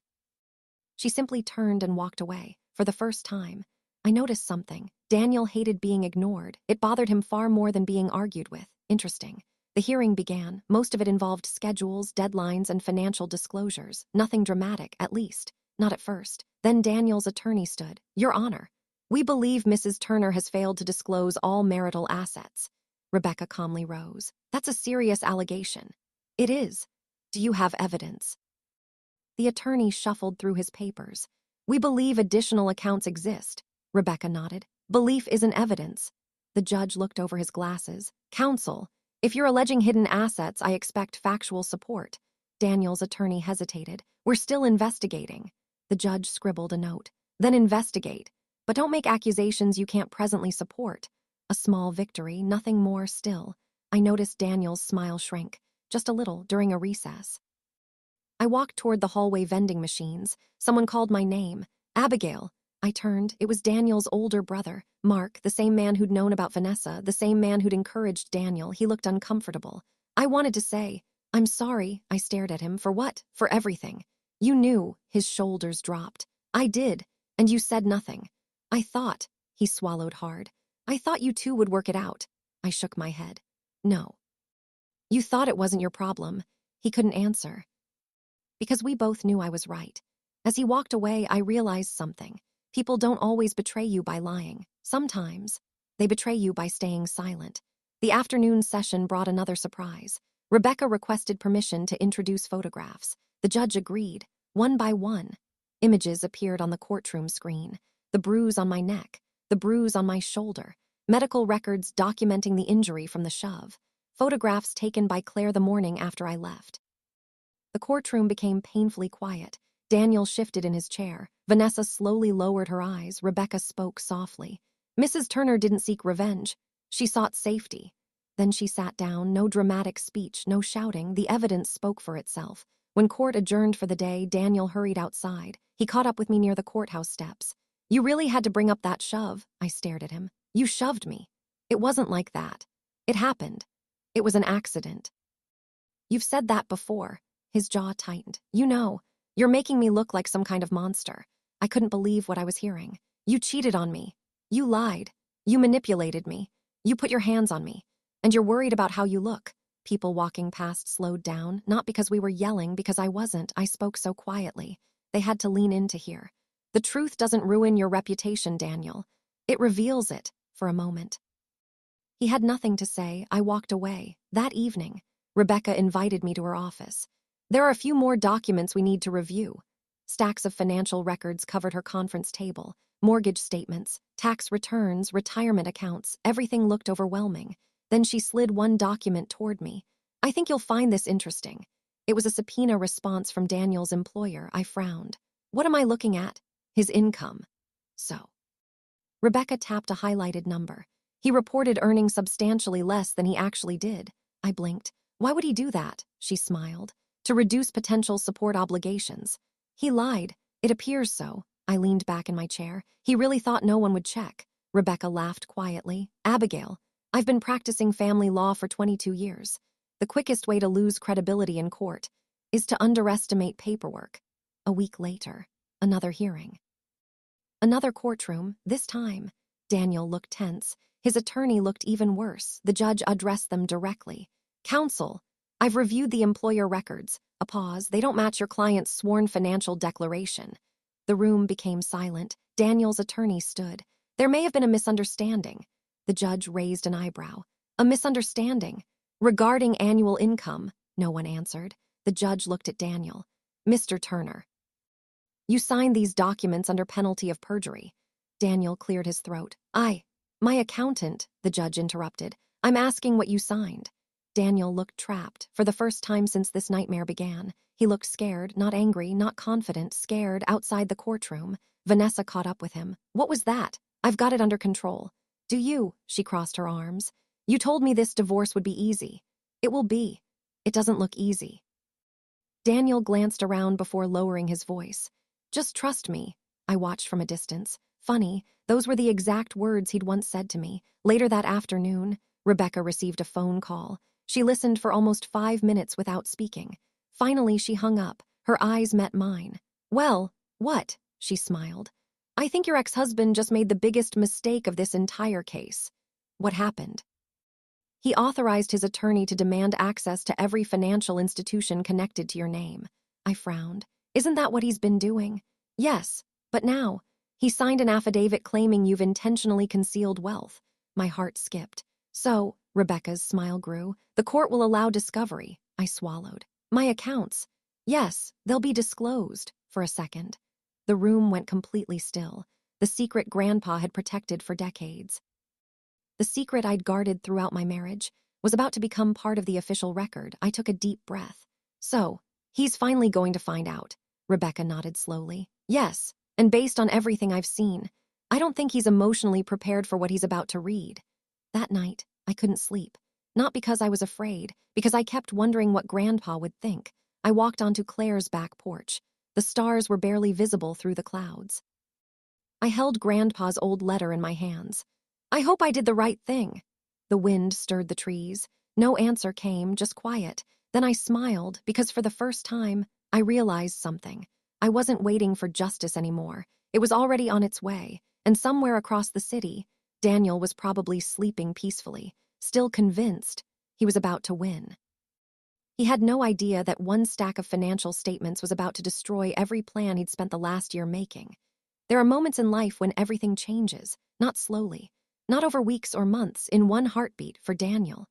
[SPEAKER 1] She simply turned and walked away. For the first time, I noticed something. Daniel hated being ignored. It bothered him far more than being argued with. Interesting. The hearing began. Most of it involved schedules, deadlines, and financial disclosures. Nothing dramatic, at least. Not at first. Then Daniel's attorney stood. Your Honor, we believe Mrs. Turner has failed to disclose all marital assets. Rebecca calmly rose. That's a serious allegation. It is. Do you have evidence? The attorney shuffled through his papers. We believe additional accounts exist. Rebecca nodded. Belief isn't evidence. The judge looked over his glasses. Counsel, if you're alleging hidden assets, I expect factual support. Daniel's attorney hesitated. We're still investigating. The judge scribbled a note. Then investigate. But don't make accusations you can't presently support. A small victory, nothing more still. I noticed Daniel's smile shrink, just a little, during a recess. I walked toward the hallway vending machines. Someone called my name. Abigail. I turned. It was Daniel's older brother, Mark, the same man who'd known about Vanessa, the same man who'd encouraged Daniel. He looked uncomfortable. I wanted to say, I'm sorry. I stared at him. For what? For everything. You knew. His shoulders dropped. I did. And you said nothing. I thought. He swallowed hard. I thought you two would work it out. I shook my head. No. You thought it wasn't your problem. He couldn't answer. Because we both knew I was right. As he walked away, I realized something. People don't always betray you by lying. Sometimes, they betray you by staying silent. The afternoon session brought another surprise. Rebecca requested permission to introduce photographs. The judge agreed. One by one, images appeared on the courtroom screen. The bruise on my neck, the bruise on my shoulder, medical records documenting the injury from the shove, photographs taken by Claire the morning after I left. The courtroom became painfully quiet. Daniel shifted in his chair. Vanessa slowly lowered her eyes. Rebecca spoke softly. Mrs. Turner didn't seek revenge. She sought safety. Then she sat down. No dramatic speech, no shouting. The evidence spoke for itself. When court adjourned for the day, Daniel hurried outside. He caught up with me near the courthouse steps. You really had to bring up that shove. I stared at him. You shoved me. It wasn't like that. It happened. It was an accident. You've said that before. His jaw tightened. You know. You're making me look like some kind of monster. I couldn't believe what I was hearing. You cheated on me. You lied. You manipulated me. You put your hands on me. And you're worried about how you look. People walking past slowed down, not because we were yelling, because I wasn't. I spoke so quietly. They had to lean in to hear. The truth doesn't ruin your reputation, Daniel. It reveals it, for a moment. He had nothing to say. I walked away. That evening, Rebecca invited me to her office. There are a few more documents we need to review. Stacks of financial records covered her conference table. Mortgage statements, tax returns, retirement accounts, everything looked overwhelming. Then she slid one document toward me. I think you'll find this interesting. It was a subpoena response from Daniel's employer. I frowned. What am I looking at? His income. So. Rebecca tapped a highlighted number. He reported earning substantially less than he actually did. I blinked. Why would he do that? She smiled. To reduce potential support obligations. He lied. It appears so. I leaned back in my chair. He really thought no one would check. Rebecca laughed quietly. Abigail, I've been practicing family law for 22 years. The quickest way to lose credibility in court is to underestimate paperwork. A week later, another hearing. Another courtroom, this time. Daniel looked tense. His attorney looked even worse. The judge addressed them directly. Counsel, I've reviewed the employer records. A pause. They don't match your client's sworn financial declaration. The room became silent. Daniel's attorney stood. There may have been a misunderstanding. The judge raised an eyebrow. A misunderstanding? Regarding annual income? No one answered. The judge looked at Daniel. Mr. Turner. You signed these documents under penalty of perjury. Daniel cleared his throat. My accountant, the judge interrupted. I'm asking what you signed. Daniel looked trapped. For the first time since this nightmare began, he looked scared, not angry, not confident, scared, outside the courtroom. Vanessa caught up with him. What was that? I've got it under control. Do you? She crossed her arms. You told me this divorce would be easy. It will be. It doesn't look easy. Daniel glanced around before lowering his voice. Just trust me. I watched from a distance. Funny, those were the exact words he'd once said to me. Later that afternoon, Rebecca received a phone call. She listened for almost 5 minutes without speaking. Finally, she hung up. Her eyes met mine. Well, what? She smiled. I think your ex-husband just made the biggest mistake of this entire case. What happened? He authorized his attorney to demand access to every financial institution connected to your name. I frowned. Isn't that what he's been doing? Yes, but now, he signed an affidavit claiming you've intentionally concealed wealth. My heart skipped. So, Rebecca's smile grew, the court will allow discovery. I swallowed. My accounts. Yes, they'll be disclosed. For a second. The room went completely still. The secret Grandpa had protected for decades. The secret I'd guarded throughout my marriage was about to become part of the official record. I took a deep breath. So, he's finally going to find out. Rebecca nodded slowly. Yes, and based on everything I've seen, I don't think he's emotionally prepared for what he's about to read. That night, I couldn't sleep. Not because I was afraid, because I kept wondering what Grandpa would think. I walked onto Claire's back porch. The stars were barely visible through the clouds. I held Grandpa's old letter in my hands. I hope I did the right thing. The wind stirred the trees. No answer came, just quiet. Then I smiled, because for the first time, I realized something. I wasn't waiting for justice anymore. It was already on its way, and somewhere across the city, Daniel was probably sleeping peacefully, still convinced he was about to win. He had no idea that one stack of financial statements was about to destroy every plan he'd spent the last year making. There are moments in life when everything changes, not slowly, not over weeks or months, in one heartbeat for Daniel.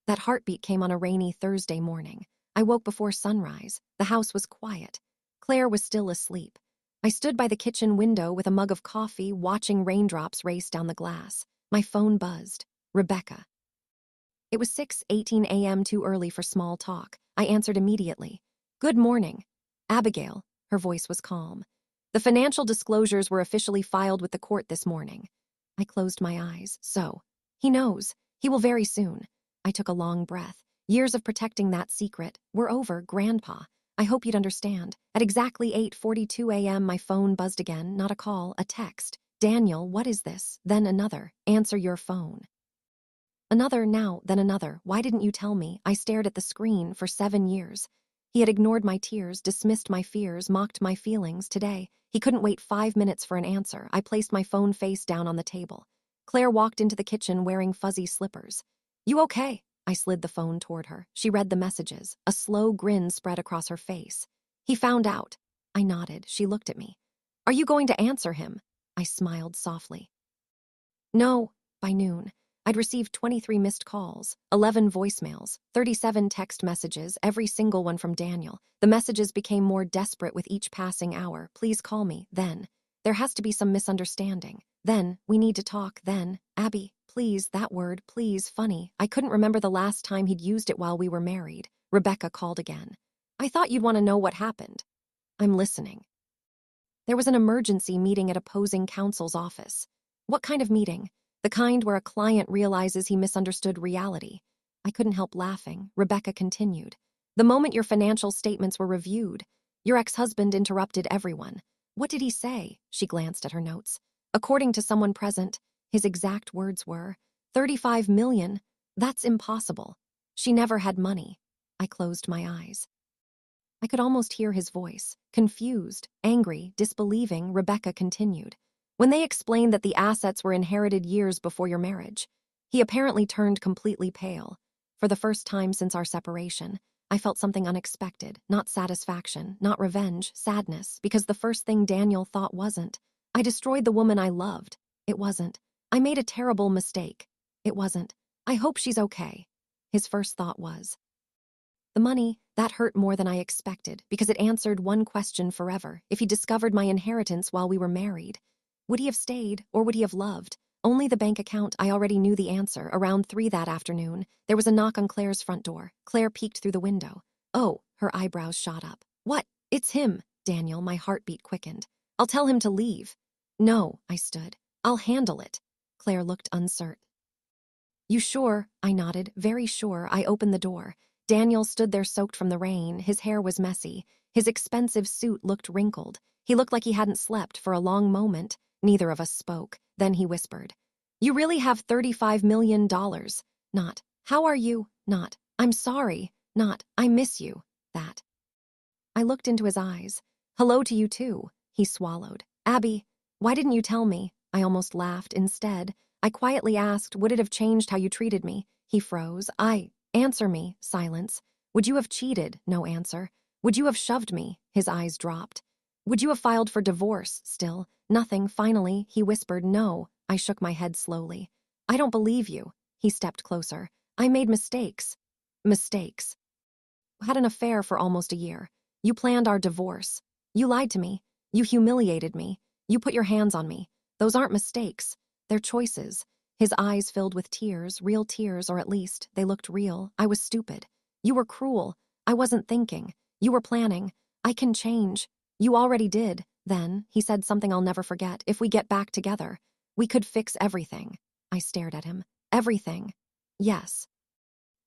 [SPEAKER 1] That heartbeat came on a rainy Thursday morning. I woke before sunrise. The house was quiet. Claire was still asleep. I stood by the kitchen window with a mug of coffee, watching raindrops race down the glass. My phone buzzed. Rebecca. It was 6:18 a.m., too early for small talk. I answered immediately. Good morning. Abigail. Her voice was calm. The financial disclosures were officially filed with the court this morning. I closed my eyes. So, he knows. He will very soon. I took a long breath. Years of protecting that secret were over, Grandpa. I hope you'd understand. At exactly 8:42 a.m., my phone buzzed again. Not a call, a text. Daniel, what is this? Then another. Answer your phone. Another now, then another. Why didn't you tell me? I stared at the screen for 7 years. He had ignored my tears, dismissed my fears, mocked my feelings. Today, he couldn't wait 5 minutes for an answer. I placed my phone face down on the table. Claire walked into the kitchen wearing fuzzy slippers. You okay? I slid the phone toward her. She read the messages. A slow grin spread across her face. He found out. I nodded. She looked at me. Are you going to answer him? I smiled softly. No. By noon, I'd received 23 missed calls, 11 voicemails, 37 text messages, every single one from Daniel. The messages became more desperate with each passing hour. Please call me. Then, there has to be some misunderstanding. Then, we need to talk. Then, Abby, please, that word, please, funny. I couldn't remember the last time he'd used it while we were married. Rebecca called again. I thought you'd want to know what happened. I'm listening. There was an emergency meeting at opposing counsel's office. What kind of meeting? The kind where a client realizes he misunderstood reality. I couldn't help laughing. Rebecca continued. The moment your financial statements were reviewed, your ex-husband interrupted everyone. What did he say? She glanced at her notes. According to someone present, his exact words were, 35 million. That's impossible. She never had money. I closed my eyes. I could almost hear his voice. Confused, angry, disbelieving, Rebecca continued. When they explained that the assets were inherited years before your marriage, he apparently turned completely pale. For the first time since our separation, I felt something unexpected, not satisfaction, not revenge, sadness, because the first thing Daniel thought wasn't. I destroyed the woman I loved. It wasn't. I made a terrible mistake. It wasn't. I hope she's okay. His first thought was. The money, that hurt more than I expected, because it answered one question forever. If he discovered my inheritance while we were married, would he have stayed, or would he have loved? Only the bank account. I already knew the answer. Around 3 that afternoon, there was a knock on Claire's front door. Claire peeked through the window. Oh, her eyebrows shot up. What? It's him. Daniel, my heartbeat quickened. I'll tell him to leave. No, I stood. I'll handle it. Claire looked uncertain. You sure? I nodded, very sure. I opened the door. Daniel stood there soaked from the rain. His hair was messy. His expensive suit looked wrinkled. He looked like he hadn't slept for a long moment. Neither of us spoke. Then he whispered, You really have $35 million. Not, how are you? Not, I'm sorry. Not, I miss you. That. I looked into his eyes. Hello to you too. He swallowed. Abby, why didn't you tell me? I almost laughed. Instead, I quietly asked, would it have changed how you treated me? He froze. Answer me. Silence. Would you have cheated? No answer. Would you have shoved me? His eyes dropped. Would you have filed for divorce? Still, nothing. Finally, he whispered, no. I shook my head slowly. I don't believe you. He stepped closer. I made mistakes. Mistakes. Had an affair for almost a year. You planned our divorce. You lied to me. You humiliated me. You put your hands on me. Those aren't mistakes. They're choices. His eyes filled with tears, real tears, or at least, they looked real. I was stupid. You were cruel. I wasn't thinking. You were planning. I can change. You already did. Then, he said something I'll never forget. If we get back together, we could fix everything. I stared at him. Everything. Yes.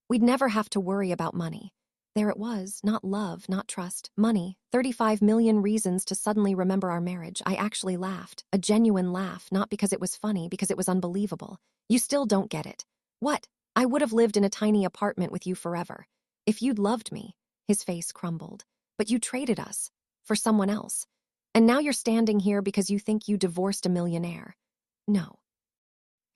[SPEAKER 1] We'd never have to worry about money. There it was, not love, not trust, money, 35 million reasons to suddenly remember our marriage. I actually laughed, a genuine laugh, not because it was funny, because it was unbelievable. You still don't get it. What? I would have lived in a tiny apartment with you forever. If you'd loved me. His face crumbled. But you traded us. For someone else. And now you're standing here because you think you divorced a millionaire. No.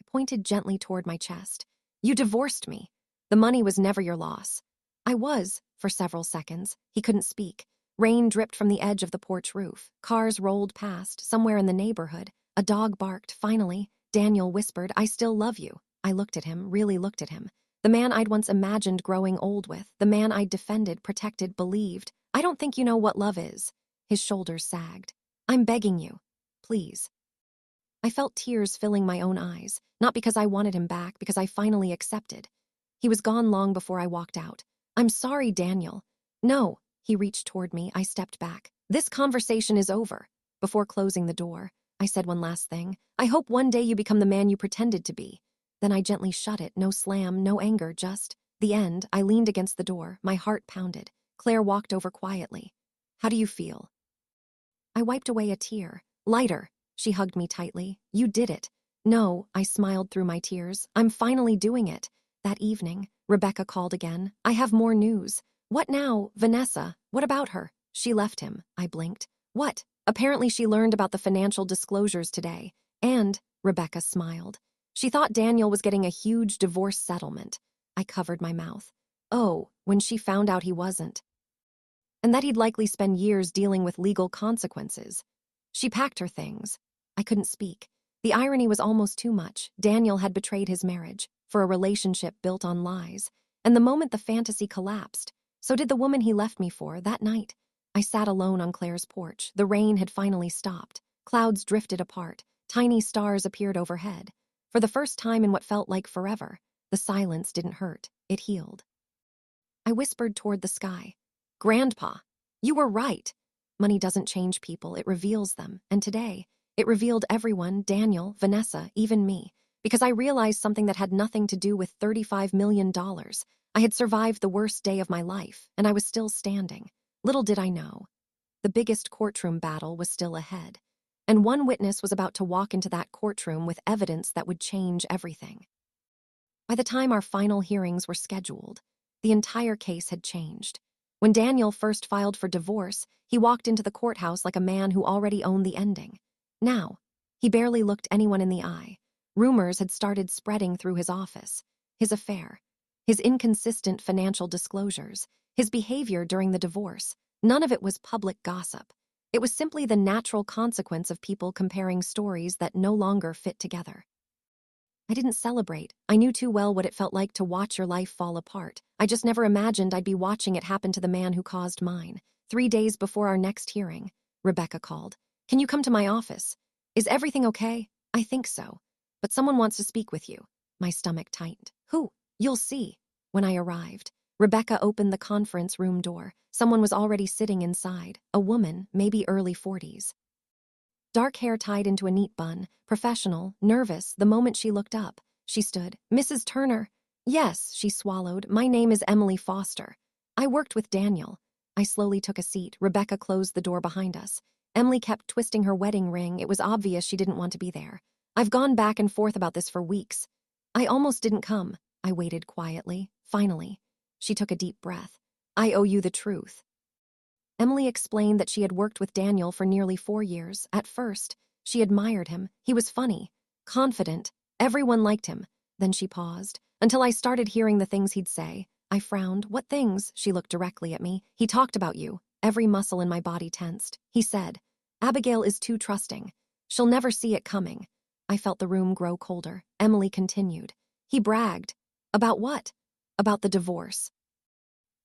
[SPEAKER 1] I pointed gently toward my chest. You divorced me. The money was never your loss. I was, for several seconds. He couldn't speak. Rain dripped from the edge of the porch roof. Cars rolled past, somewhere in the neighborhood. A dog barked. Finally, Daniel whispered, I still love you. I looked at him, really looked at him. The man I'd once imagined growing old with. The man I'd defended, protected, believed. I don't think you know what love is. His shoulders sagged. I'm begging you. Please. I felt tears filling my own eyes. Not because I wanted him back, because I finally accepted. He was gone long before I walked out. I'm sorry, Daniel. No. He reached toward me. I stepped back. This conversation is over. Before closing the door, I said one last thing. I hope one day you become the man you pretended to be. Then I gently shut it. No slam, no anger, just the end. I leaned against the door. My heart pounded. Claire walked over quietly. How do you feel? I wiped away a tear. Lighter. She hugged me tightly. You did it. No, I smiled through my tears. I'm finally doing it. That evening, Rebecca called again. I have more news. What now, Vanessa? What about her? She left him. I blinked. What? Apparently she learned about the financial disclosures today. And, Rebecca smiled. She thought Daniel was getting a huge divorce settlement. I covered my mouth. Oh, when she found out he wasn't. And that he'd likely spend years dealing with legal consequences. She packed her things. I couldn't speak. The irony was almost too much. Daniel had betrayed his marriage for a relationship built on lies. And the moment the fantasy collapsed, so did the woman he left me for that night. I sat alone on Claire's porch. The rain had finally stopped. Clouds drifted apart. Tiny stars appeared overhead. For the first time in what felt like forever, the silence didn't hurt. It healed. I whispered toward the sky. Grandpa, you were right. Money doesn't change people, it reveals them. And today, it revealed everyone, Daniel, Vanessa, even me. Because I realized something that had nothing to do with $35 million. I had survived the worst day of my life, and I was still standing. Little did I know. The biggest courtroom battle was still ahead. And one witness was about to walk into that courtroom with evidence that would change everything. By the time our final hearings were scheduled, the entire case had changed. When Daniel first filed for divorce, he walked into the courthouse like a man who already owned the ending. Now, he barely looked anyone in the eye. Rumors had started spreading through his office. His affair, his inconsistent financial disclosures, his behavior during the divorce. None of it was public gossip. It was simply the natural consequence of people comparing stories that no longer fit together. I didn't celebrate. I knew too well what it felt like to watch your life fall apart. I just never imagined I'd be watching it happen to the man who caused mine. 3 days before our next hearing, Rebecca called. Can you come to my office? Is everything okay? I think so. But someone wants to speak with you. My stomach tightened. Who? You'll see. When I arrived, Rebecca opened the conference room door. Someone was already sitting inside. A woman, maybe early 40s. Dark hair tied into a neat bun, professional, nervous. The moment she looked up, she stood. Mrs. Turner. Yes, she swallowed. My name is Emily Foster. I worked with Daniel. I slowly took a seat. Rebecca closed the door behind us. Emily kept twisting her wedding ring. It was obvious she didn't want to be there. I've gone back and forth about this for weeks. I almost didn't come. I waited quietly. Finally, she took a deep breath. I owe you the truth. Emily explained that she had worked with Daniel for nearly 4 years. At first, she admired him. He was funny, confident. Everyone liked him. Then she paused, until I started hearing the things he'd say. I frowned. What things? She looked directly at me. He talked about you. Every muscle in my body tensed. He said, Abigail is too trusting. She'll never see it coming. I felt the room grow colder. Emily continued. He bragged. About what? About the divorce.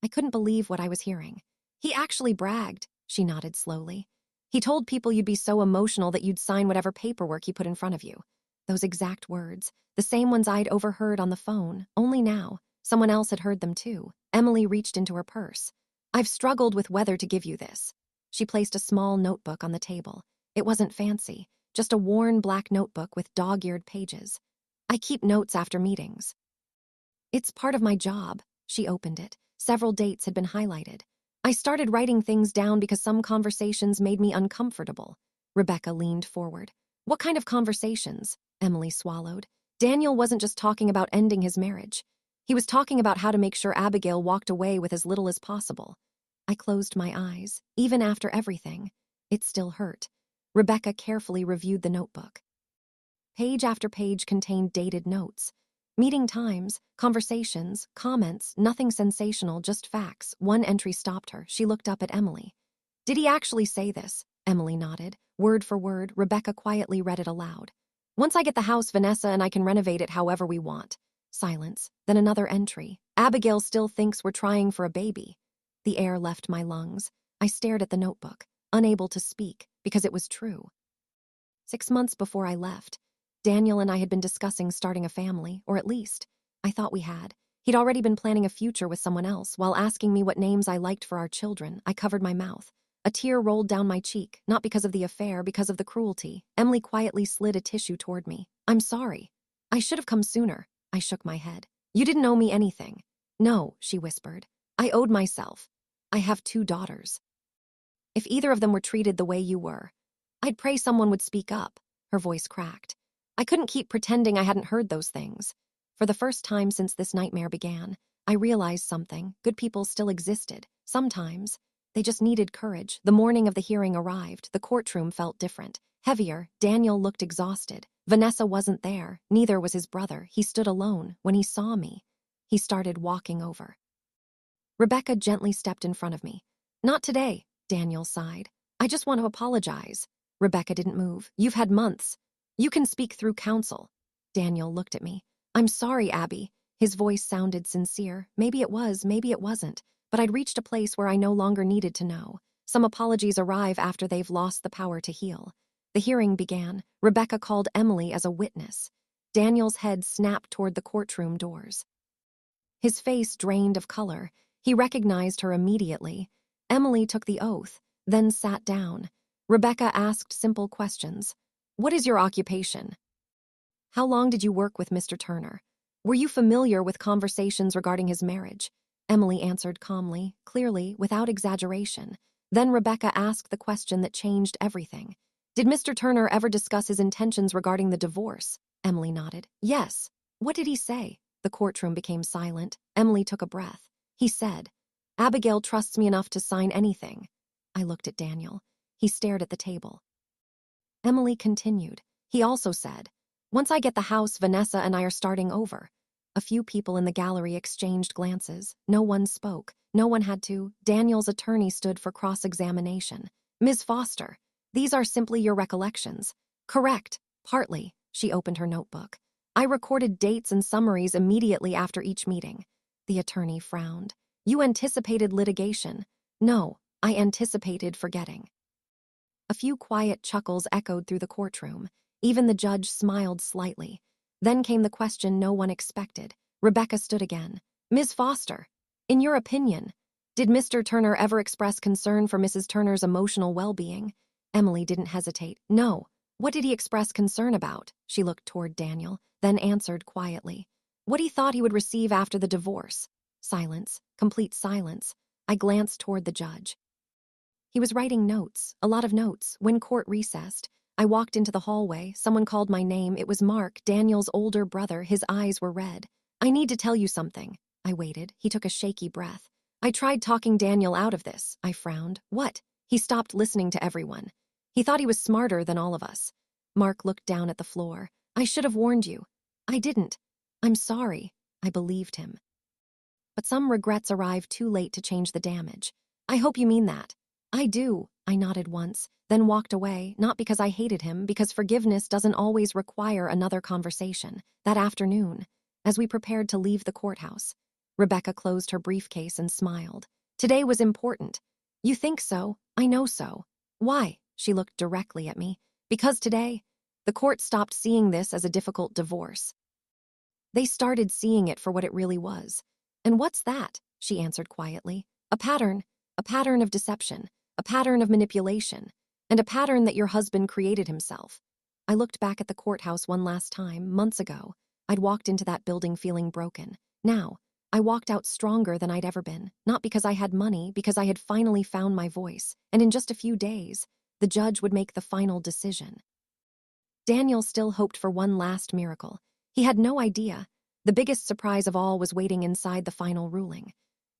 [SPEAKER 1] I couldn't believe what I was hearing. He actually bragged, she nodded slowly. He told people you'd be so emotional that you'd sign whatever paperwork he put in front of you. Those exact words, the same ones I'd overheard on the phone, only now, someone else had heard them too. Emily reached into her purse. I've struggled with whether to give you this. She placed a small notebook on the table. It wasn't fancy, just a worn black notebook with dog-eared pages. I keep notes after meetings. It's part of my job. She opened it. Several dates had been highlighted. I started writing things down because some conversations made me uncomfortable. Rebecca leaned forward. What kind of conversations? Emily swallowed. Daniel wasn't just talking about ending his marriage. He was talking about how to make sure Abigail walked away with as little as possible. I closed my eyes. Even after everything, it still hurt. Rebecca carefully reviewed the notebook. Page after page contained dated notes. Meeting times, conversations, comments, nothing sensational, just facts. One entry stopped her. She looked up at Emily. Did he actually say this? Emily nodded. Word for word, Rebecca quietly read it aloud. Once I get the house, Vanessa and I can renovate it however we want. Silence. Then another entry. Abigail still thinks we're trying for a baby. The air left my lungs. I stared at the notebook, unable to speak, because it was true. 6 months before I left, Daniel and I had been discussing starting a family, or at least, I thought we had. He'd already been planning a future with someone else. While asking me what names I liked for our children, I covered my mouth. A tear rolled down my cheek, not because of the affair, because of the cruelty. Emily quietly slid a tissue toward me. I'm sorry. I should have come sooner. I shook my head. You didn't owe me anything. No, she whispered. I owed myself. I have 2 daughters. If either of them were treated the way you were, I'd pray someone would speak up. Her voice cracked. I couldn't keep pretending I hadn't heard those things. For the first time since this nightmare began, I realized something. Good people still existed. Sometimes. They just needed courage. The morning of the hearing arrived. The courtroom felt different. Heavier. Daniel looked exhausted. Vanessa wasn't there. Neither was his brother. He stood alone. When he saw me, he started walking over. Rebecca gently stepped in front of me. Not today, Daniel sighed. I just want to apologize. Rebecca didn't move. You've had months. You can speak through counsel. Daniel looked at me. I'm sorry, Abby. His voice sounded sincere. Maybe it was, maybe it wasn't. But I'd reached a place where I no longer needed to know. Some apologies arrive after they've lost the power to heal. The hearing began. Rebecca called Emily as a witness. Daniel's head snapped toward the courtroom doors. His face drained of color. He recognized her immediately. Emily took the oath, then sat down. Rebecca asked simple questions. What is your occupation? How long did you work with Mr. Turner? Were you familiar with conversations regarding his marriage? Emily answered calmly, clearly, without exaggeration. Then Rebecca asked the question that changed everything. Did Mr. Turner ever discuss his intentions regarding the divorce? Emily nodded. Yes. What did he say? The courtroom became silent. Emily took a breath. He said, Abigail trusts me enough to sign anything. I looked at Daniel. He stared at the table. Emily continued. He also said, once I get the house, Vanessa and I are starting over. A few people in the gallery exchanged glances. No one spoke. No one had to. Daniel's attorney stood for cross-examination. Ms. Foster, these are simply your recollections. Correct. Partly. She opened her notebook. I recorded dates and summaries immediately after each meeting. The attorney frowned. You anticipated litigation. No, I anticipated forgetting. A few quiet chuckles echoed through the courtroom. Even the judge smiled slightly. Then came the question no one expected. Rebecca stood again. Ms. Foster, in your opinion, did Mr. Turner ever express concern for Mrs. Turner's emotional well-being? Emily didn't hesitate. No. What did he express concern about? She looked toward Daniel, then answered quietly. What he thought he would receive after the divorce. Silence. Complete silence. I glanced toward the judge. He was writing notes, a lot of notes. When court recessed, I walked into the hallway. Someone called my name. It was Mark, Daniel's older brother. His eyes were red. I need to tell you something. I waited. He took a shaky breath. I tried talking Daniel out of this. I frowned. What? He stopped listening to everyone. He thought he was smarter than all of us. Mark looked down at the floor. I should have warned you. I didn't. I'm sorry. I believed him. But some regrets arrived too late to change the damage. I hope you mean that. I do. I nodded once, then walked away, not because I hated him, because forgiveness doesn't always require another conversation. That afternoon, as we prepared to leave the courthouse, Rebecca closed her briefcase and smiled. Today was important. You think so? I know so. Why? She looked directly at me. Because today, the court stopped seeing this as a difficult divorce. They started seeing it for what it really was. And what's that? She answered quietly. A pattern of deception, a pattern of manipulation, and a pattern that your husband created himself. I looked back at the courthouse one last time, months ago. I'd walked into that building feeling broken. Now, I walked out stronger than I'd ever been, not because I had money, because I had finally found my voice, and in just a few days, the judge would make the final decision. Daniel still hoped for one last miracle. He had no idea. The biggest surprise of all was waiting inside the final ruling.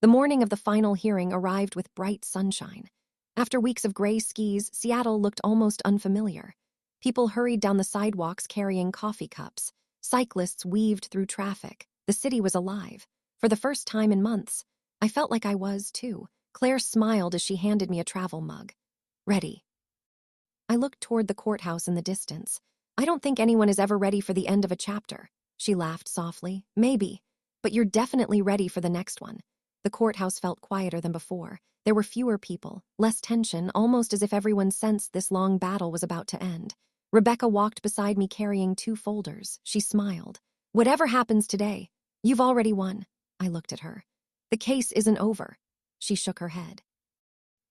[SPEAKER 1] The morning of the final hearing arrived with bright sunshine. After weeks of gray skies, Seattle looked almost unfamiliar. People hurried down the sidewalks carrying coffee cups. Cyclists weaved through traffic. The city was alive. For the first time in months, I felt like I was, too. Claire smiled as she handed me a travel mug. Ready. I looked toward the courthouse in the distance. I don't think anyone is ever ready for the end of a chapter. She laughed softly. Maybe, but you're definitely ready for the next one. The courthouse felt quieter than before. There were fewer people, less tension, almost as if everyone sensed this long battle was about to end. Rebecca walked beside me carrying 2 folders. She smiled. Whatever happens today, you've already won. I looked at her. The case isn't over. She shook her head.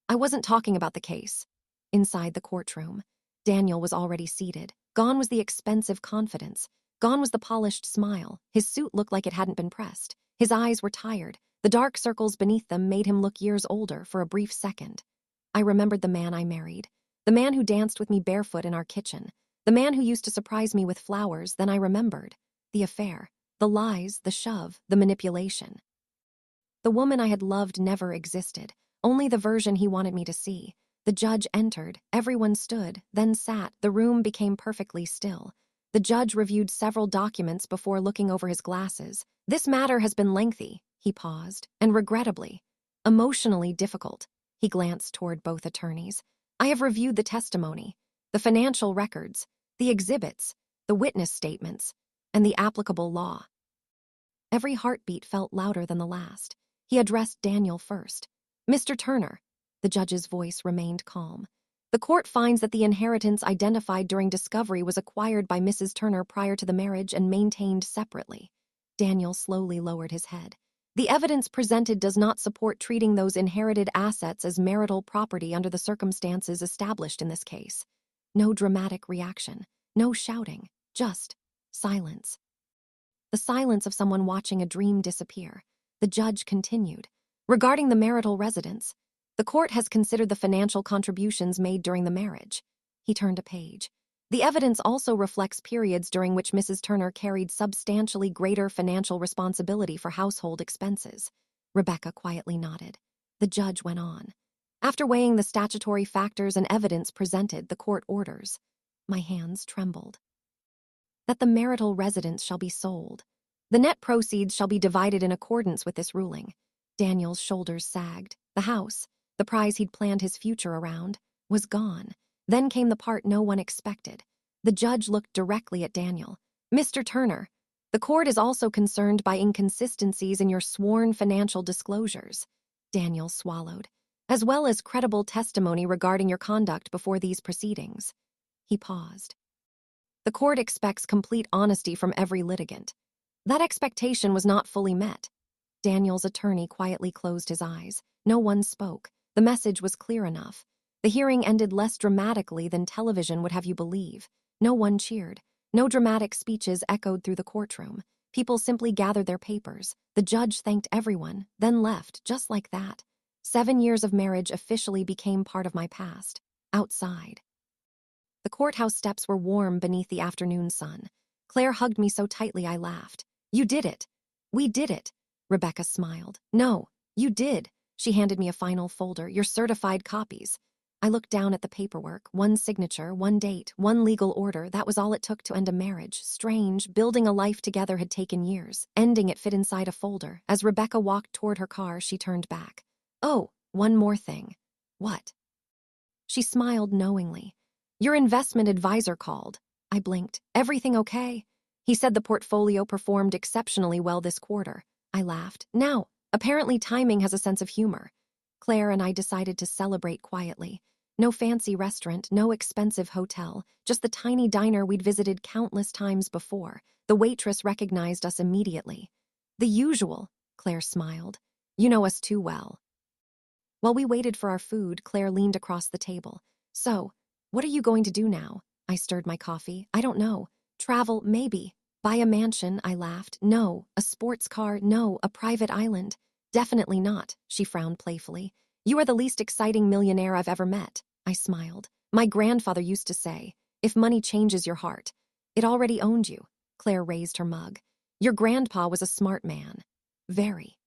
[SPEAKER 1] I wasn't talking about the case. Inside the courtroom, Daniel was already seated. Gone was the expensive confidence. Gone was the polished smile. His suit looked like it hadn't been pressed. His eyes were tired. The dark circles beneath them made him look years older for a brief second. I remembered the man I married. The man who danced with me barefoot in our kitchen. The man who used to surprise me with flowers. Then I remembered. The affair. The lies, the shove, the manipulation. The woman I had loved never existed. Only the version he wanted me to see. The judge entered. Everyone stood, then sat. The room became perfectly still. The judge reviewed several documents before looking over his glasses. This matter has been lengthy. He paused, and regrettably, emotionally difficult. He glanced toward both attorneys. I have reviewed the testimony. The the financial records, the exhibits, the witness statements, and the applicable law. Every heartbeat felt louder than the last. He addressed Daniel first. "Mr. Turner." The judge's voice remained calm. "The court finds that the inheritance identified during discovery was acquired by Mrs. Turner prior to the marriage and maintained separately." Daniel slowly lowered his head. "The evidence presented does not support treating those inherited assets as marital property under the circumstances established in this case." No dramatic reaction, no shouting, just silence. The silence of someone watching a dream disappear. The judge continued. "Regarding the marital residence, the court has considered the financial contributions made during the marriage." He turned a page. "The evidence also reflects periods during which Mrs. Turner carried substantially greater financial responsibility for household expenses." Rebecca quietly nodded. The judge went on. "After weighing the statutory factors and evidence presented, the court orders." My hands trembled. "That the marital residence shall be sold. The net proceeds shall be divided in accordance with this ruling." Daniel's shoulders sagged. The house, the prize he'd planned his future around, was gone. Then came the part no one expected. The judge looked directly at Daniel. "Mr. Turner, the court is also concerned by inconsistencies in your sworn financial disclosures." Daniel swallowed. "As well as credible testimony regarding your conduct before these proceedings." He paused. "The court expects complete honesty from every litigant." That expectation was not fully met. Daniel's attorney quietly closed his eyes. No one spoke. The message was clear enough. The hearing ended less dramatically than television would have you believe. No one cheered. No dramatic speeches echoed through the courtroom. People simply gathered their papers. The judge thanked everyone, then left, just like that. 7 years of marriage officially became part of my past. Outside. The courthouse steps were warm beneath the afternoon sun. Claire hugged me so tightly I laughed. "You did it." "We did it." Rebecca smiled. "No, you did." She handed me a final folder. "Your certified copies." I looked down at the paperwork. One signature, one date, one legal order. That was all it took to end a marriage. Strange. Building a life together had taken years. Ending it fit inside a folder. As Rebecca walked toward her car, she turned back. "Oh, one more thing." "What?" She smiled knowingly. "Your investment advisor called." I blinked. "Everything okay?" He said the portfolio performed exceptionally well this quarter. I laughed. "Now, apparently timing has a sense of humor." Claire and I decided to celebrate quietly. No fancy restaurant, no expensive hotel, just the tiny diner we'd visited countless times before. The waitress recognized us immediately. "The usual," Claire smiled. "You know us too well." While we waited for our food, Claire leaned across the table. "So, what are you going to do now?" I stirred my coffee. "I don't know. Travel, maybe. Buy a mansion," I laughed. "No. A sports car, no. A private island." "Definitely not," she frowned playfully. "You are the least exciting millionaire I've ever met." I smiled. "My grandfather used to say, if money changes your heart, it already owned you." Claire raised her mug. "Your grandpa was a smart man." "Very."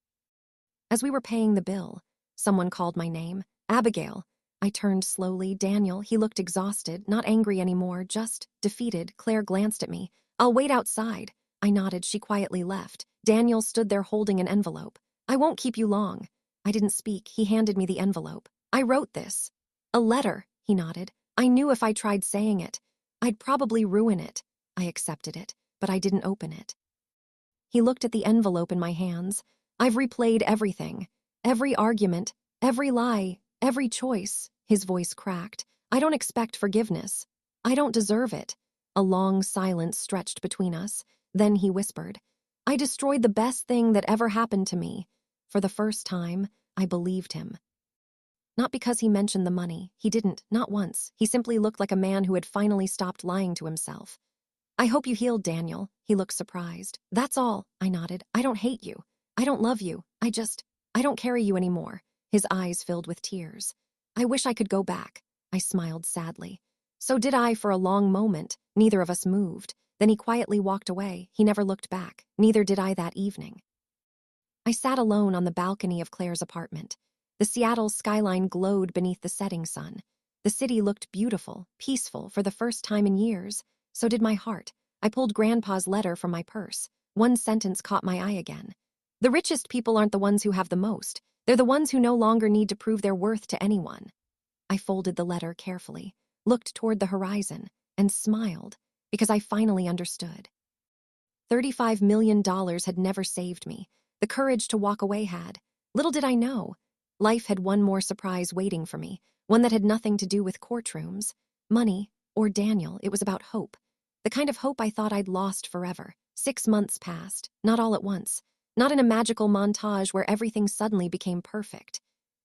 [SPEAKER 1] As we were paying the bill, someone called my name. "Abigail." I turned slowly. Daniel, he looked exhausted, not angry anymore, just defeated. Claire glanced at me. "I'll wait outside." I nodded. She quietly left. Daniel stood there holding an envelope. "I won't keep you long." I didn't speak. He handed me the envelope. "I wrote this." "A letter," he nodded. "I knew if I tried saying it, I'd probably ruin it." I accepted it, but I didn't open it. He looked at the envelope in my hands. "I've replayed everything. Every argument, every lie, every choice." His voice cracked. "I don't expect forgiveness. I don't deserve it." A long silence stretched between us. Then he whispered, "I destroyed the best thing that ever happened to me." For the first time, I believed him. Not because he mentioned the money. He didn't, not once. He simply looked like a man who had finally stopped lying to himself. "I hope you healed, Daniel." He looked surprised. "That's all." I nodded. "I don't hate you. I don't love you. I don't carry you anymore." His eyes filled with tears. "I wish I could go back." I smiled sadly. So did I for a long moment. Neither of us moved. Then he quietly walked away. He never looked back. Neither did I that evening. I sat alone on the balcony of Claire's apartment. The Seattle skyline glowed beneath the setting sun. The city looked beautiful, peaceful, for the first time in years. So did my heart. I pulled Grandpa's letter from my purse. One sentence caught my eye again. "The richest people aren't the ones who have the most. They're the ones who no longer need to prove their worth to anyone." I folded the letter carefully. looked toward the horizon, and smiled, because I finally understood. $35 million had never saved me. The courage to walk away had. Little did I know. Life had one more surprise waiting for me, one that had nothing to do with courtrooms, money, or Daniel. It was about hope. The kind of hope I thought I'd lost forever. 6 months passed, not all at once. Not in a magical montage where everything suddenly became perfect.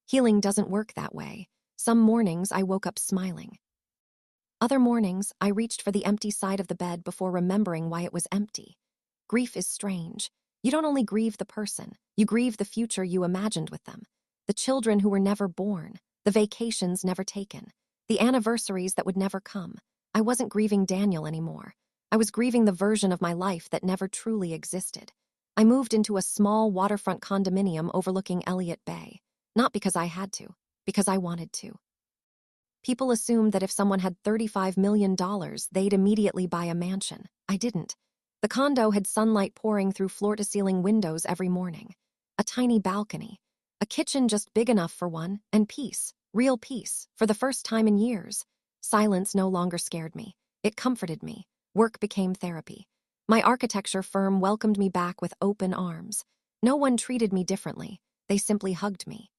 [SPEAKER 1] Healing doesn't work that way. Some mornings I woke up smiling. Other mornings, I reached for the empty side of the bed before remembering why it was empty. Grief is strange. You don't only grieve the person, you grieve the future you imagined with them. The children who were never born, the vacations never taken, the anniversaries that would never come. I wasn't grieving Daniel anymore. I was grieving the version of my life that never truly existed. I moved into a small waterfront condominium overlooking Elliott Bay. Not because I had to, because I wanted to. People assumed that if someone had $35 million, they'd immediately buy a mansion. I didn't. The condo had sunlight pouring through floor-to-ceiling windows every morning. A tiny balcony. A kitchen just big enough for one, and peace, real peace, for the first time in years. Silence no longer scared me. It comforted me. Work became therapy. My architecture firm welcomed me back with open arms. No one treated me differently. They simply hugged me.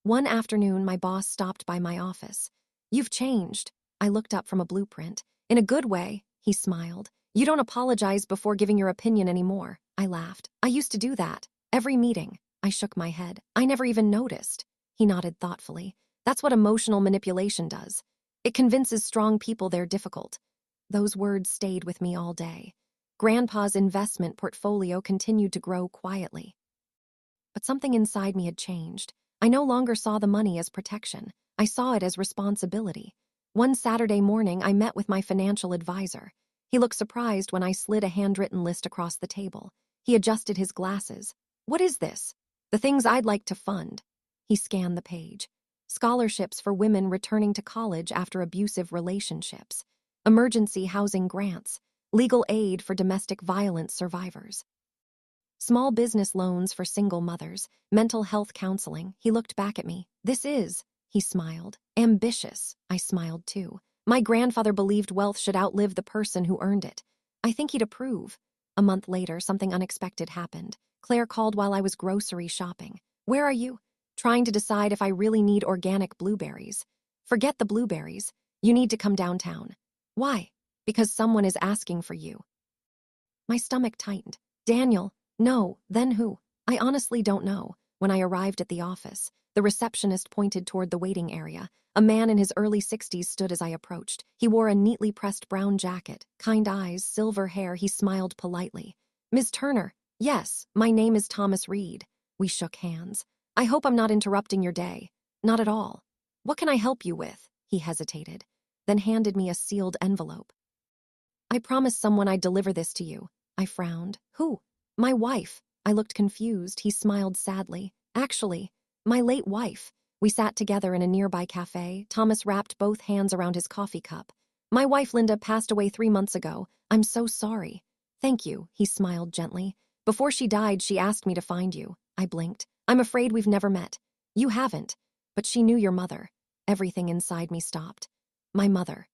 [SPEAKER 1] One afternoon, my boss stopped by my office. "You've changed." I looked up from a blueprint. "In a good way," he smiled. "You don't apologize before giving your opinion anymore." I laughed. "I used to do that. Every meeting." I shook my head. "I never even noticed." He nodded thoughtfully. "That's what emotional manipulation does. It convinces strong people they're difficult." Those words stayed with me all day. Grandpa's investment portfolio continued to grow quietly. But something inside me had changed. I no longer saw the money as protection. I saw it as responsibility. One Saturday morning, I met with my financial advisor. He looked surprised when I slid a handwritten list across the table. He adjusted his glasses. "What is this?" "The things I'd like to fund." He scanned the page. Scholarships for women returning to college after abusive relationships. Emergency housing grants. Legal aid for domestic violence survivors. Small business loans for single mothers, mental health counseling. He looked back at me. "This is," he smiled, "ambitious." I smiled too. My grandfather believed wealth should outlive the person who earned it. I think he'd approve. A month later, something unexpected happened. Claire called while I was grocery shopping. "Where are you?" "Trying to decide if I really need organic blueberries." "Forget the blueberries. You need to come downtown." "Why?" "Because someone is asking for you." My stomach tightened. "Daniel." "No, then who?" "I honestly don't know." When I arrived at the office, the receptionist pointed toward the waiting area. A man in his early 60s stood as I approached. He wore a neatly pressed brown jacket, kind eyes, silver hair. He smiled politely. "Ms. Turner." "Yes, my name is Thomas Reed." We shook hands. "I hope I'm not interrupting your day." "Not at all." "What can I help you with?" He hesitated, then handed me a sealed envelope. "I promised someone I'd deliver this to you." I frowned. "Who?" "My wife." I looked confused. He smiled sadly. "Actually, my late wife." We sat together in a nearby cafe. Thomas wrapped both hands around his coffee cup. "My wife Linda passed away 3 months ago. I'm so sorry." "Thank you," he smiled gently. "Before she died, she asked me to find you." I blinked. "I'm afraid we've never met." "You haven't. But she knew your mother." Everything inside me stopped. "My mother."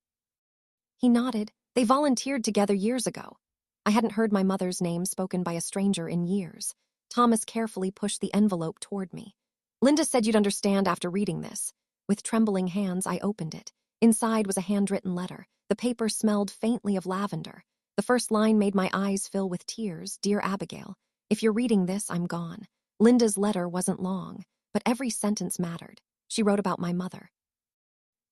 [SPEAKER 1] He nodded. "They volunteered together years ago." I hadn't heard my mother's name spoken by a stranger in years. Thomas carefully pushed the envelope toward me. "Linda said you'd understand after reading this." With trembling hands, I opened it. Inside was a handwritten letter. The paper smelled faintly of lavender. The first line made my eyes fill with tears. "Dear Abigail, if you're reading this, I'm gone." Linda's letter wasn't long, but every sentence mattered. She wrote about my mother.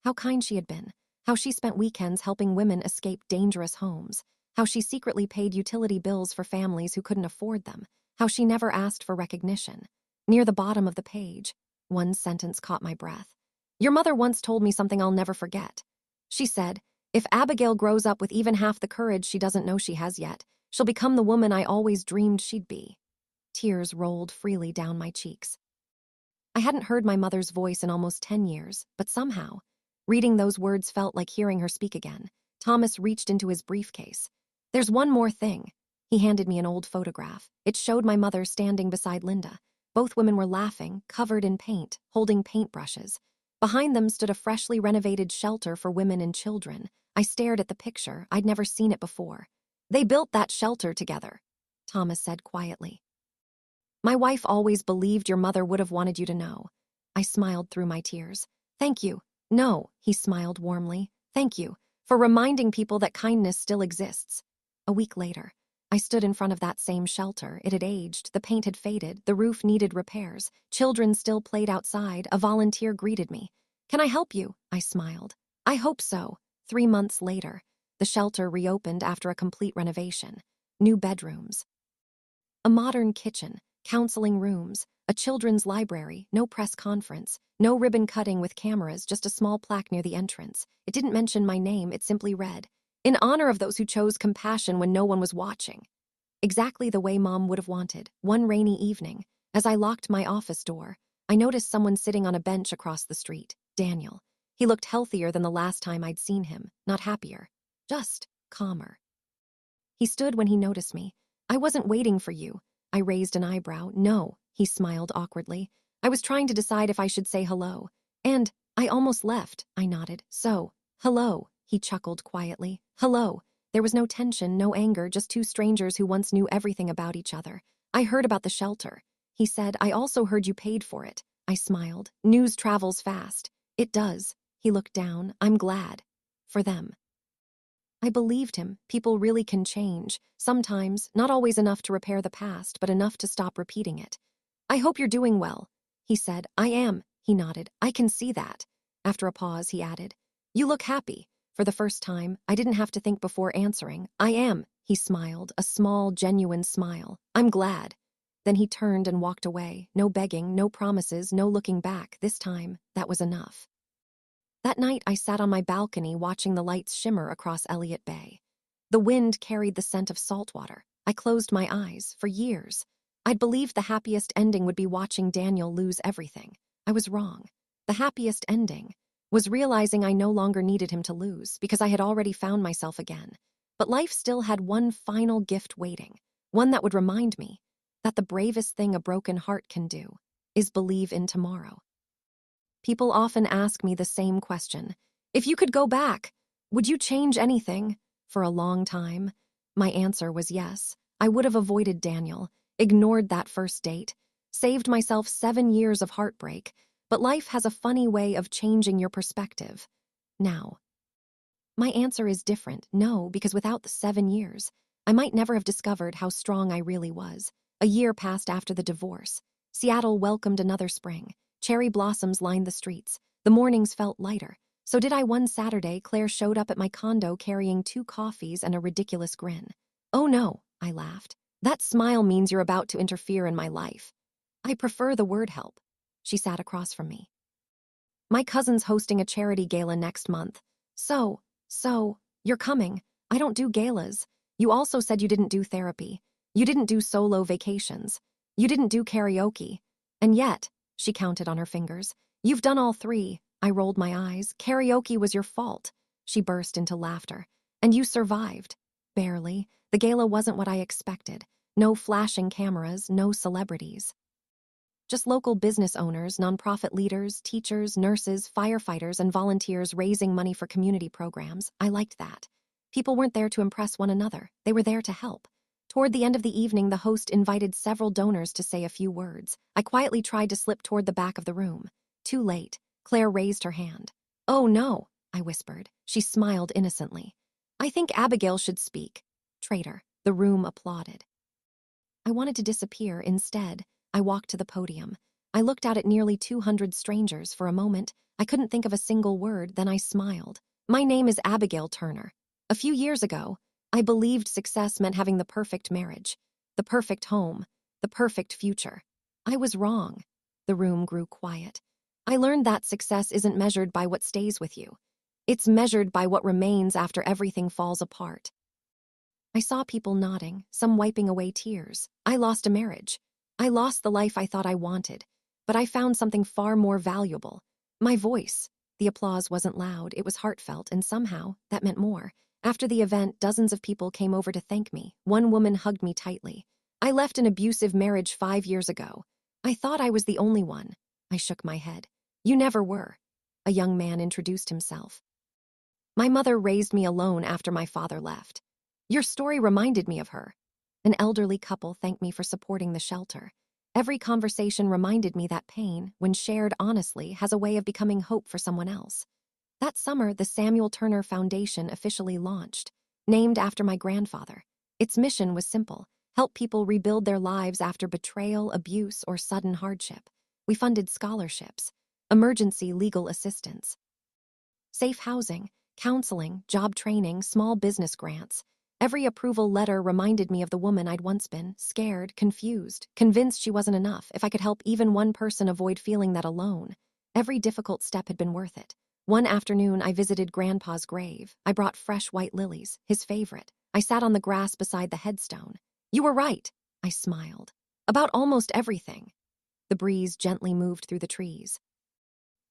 [SPEAKER 1] How kind she had been. How she spent weekends helping women escape dangerous homes. How she secretly paid utility bills for families who couldn't afford them. How she never asked for recognition. Near the bottom of the page, one sentence caught my breath. "Your mother once told me something I'll never forget." She said, "If Abigail grows up with even half the courage she doesn't know she has yet, she'll become the woman I always dreamed she'd be." Tears rolled freely down my cheeks. I hadn't heard my mother's voice in almost 10 years, but somehow, reading those words felt like hearing her speak again. Thomas reached into his briefcase. "There's one more thing." He handed me an old photograph. It showed my mother standing beside Linda. Both women were laughing, covered in paint, holding paintbrushes. Behind them stood a freshly renovated shelter for women and children. I stared at the picture. I'd never seen it before. "They built that shelter together," Thomas said quietly. "My wife always believed your mother would have wanted you to know." I smiled through my tears. "Thank you." "No," he smiled warmly. "Thank you for reminding people that kindness still exists." A week later, I stood in front of that same shelter. It had aged, the paint had faded, the roof needed repairs. Children still played outside. A volunteer greeted me. "Can I help you?" I smiled. "I hope so." 3 months later, the shelter reopened after a complete renovation. New bedrooms, a modern kitchen, counseling rooms, a children's library, no press conference, no ribbon cutting with cameras, just a small plaque near the entrance. It didn't mention my name, it simply read, "In honor of those who chose compassion when no one was watching." Exactly the way Mom would have wanted. One rainy evening, as I locked my office door, I noticed someone sitting on a bench across the street. Daniel. He looked healthier than the last time I'd seen him, not happier, just calmer. He stood when he noticed me. "I wasn't waiting for you." I raised an eyebrow. "No," he smiled awkwardly. "I was trying to decide if I should say hello. And I almost left." I nodded. "So, hello," he chuckled quietly. "Hello." There was no tension, no anger, just two strangers who once knew everything about each other. "I heard about the shelter," he said. "I also heard you paid for it." I smiled. "News travels fast." "It does." He looked down. "I'm glad. For them." I believed him. People really can change. Sometimes, not always enough to repair the past, but enough to stop repeating it. "I hope you're doing well," he said. "I am," he nodded. "I can see that." After a pause, he added, "You look happy." For the first time, I didn't have to think before answering. "I am," he smiled, a small, genuine smile. "I'm glad." Then he turned and walked away. No begging, no promises, no looking back. This time, that was enough. That night, I sat on my balcony watching the lights shimmer across Elliott Bay. The wind carried the scent of salt water. I closed my eyes. For years, I'd believed the happiest ending would be watching Daniel lose everything. I was wrong. The happiest ending was realizing I no longer needed him to lose because I had already found myself again. But life still had one final gift waiting, one that would remind me that the bravest thing a broken heart can do is believe in tomorrow. People often ask me the same question. "If you could go back, would you change anything?" For a long time, my answer was yes. I would have avoided Daniel, ignored that first date, saved myself 7 years of heartbreak, but life has a funny way of changing your perspective. Now, my answer is different. No, because without the 7 years, I might never have discovered how strong I really was. A year passed after the divorce. Seattle welcomed another spring. Cherry blossoms lined the streets. The mornings felt lighter. So did I. One Saturday, Claire showed up at my condo carrying 2 coffees and a ridiculous grin. "Oh no," I laughed. "That smile means you're about to interfere in my life." "I prefer the word help." She sat across from me. "My cousin's hosting a charity gala next month. So, you're coming." "I don't do galas." "You also said you didn't do therapy. You didn't do solo vacations. You didn't do karaoke. And yet," she counted on her fingers, "you've done all 3. I rolled my eyes. "Karaoke was your fault." She burst into laughter. "And you survived." "Barely. The gala wasn't what I expected. No flashing cameras, no celebrities. Just local business owners, nonprofit leaders, teachers, nurses, firefighters, and volunteers raising money for community programs. I liked that. People weren't there to impress one another. They were there to help. Toward the end of the evening, the host invited several donors to say a few words. I quietly tried to slip toward the back of the room. Too late. Claire raised her hand. "Oh no," I whispered. She smiled innocently. "I think Abigail should speak." Traitor. The room applauded. I wanted to disappear. Instead, I walked to the podium. I looked out at nearly 200 strangers. For a moment, I couldn't think of a single word. Then I smiled. "My name is Abigail Turner. A few years ago, I believed success meant having the perfect marriage, the perfect home, the perfect future. I was wrong." The room grew quiet. "I learned that success isn't measured by what stays with you. It's measured by what remains after everything falls apart." I saw people nodding, some wiping away tears. I lost a marriage. I lost the life I thought I wanted. But I found something far more valuable. My voice. The applause wasn't loud, it was heartfelt, and somehow, that meant more. After the event, dozens of people came over to thank me. One woman hugged me tightly. "I left an abusive marriage 5 years ago. I thought I was the only one." I shook my head. "You never were." a young man introduced himself. My mother raised me alone after my father left. Your story reminded me of her. An elderly couple thanked me for supporting the shelter. Every conversation reminded me that pain, when shared honestly, has a way of becoming hope for someone else. That summer, the Samuel Turner Foundation officially launched, named after my grandfather. Its mission was simple: help people rebuild their lives after betrayal, abuse, or sudden hardship. We funded scholarships, emergency legal assistance, safe housing, counseling, job training, small business grants. Every approval letter reminded me of the woman I'd once been: scared, confused, convinced she wasn't enough. If I could help even one person avoid feeling that alone, every difficult step had been worth it. One afternoon, I visited Grandpa's grave. I brought fresh white lilies, his favorite. I sat on the grass beside the headstone. You were right, I smiled. About almost everything. The breeze gently moved through the trees.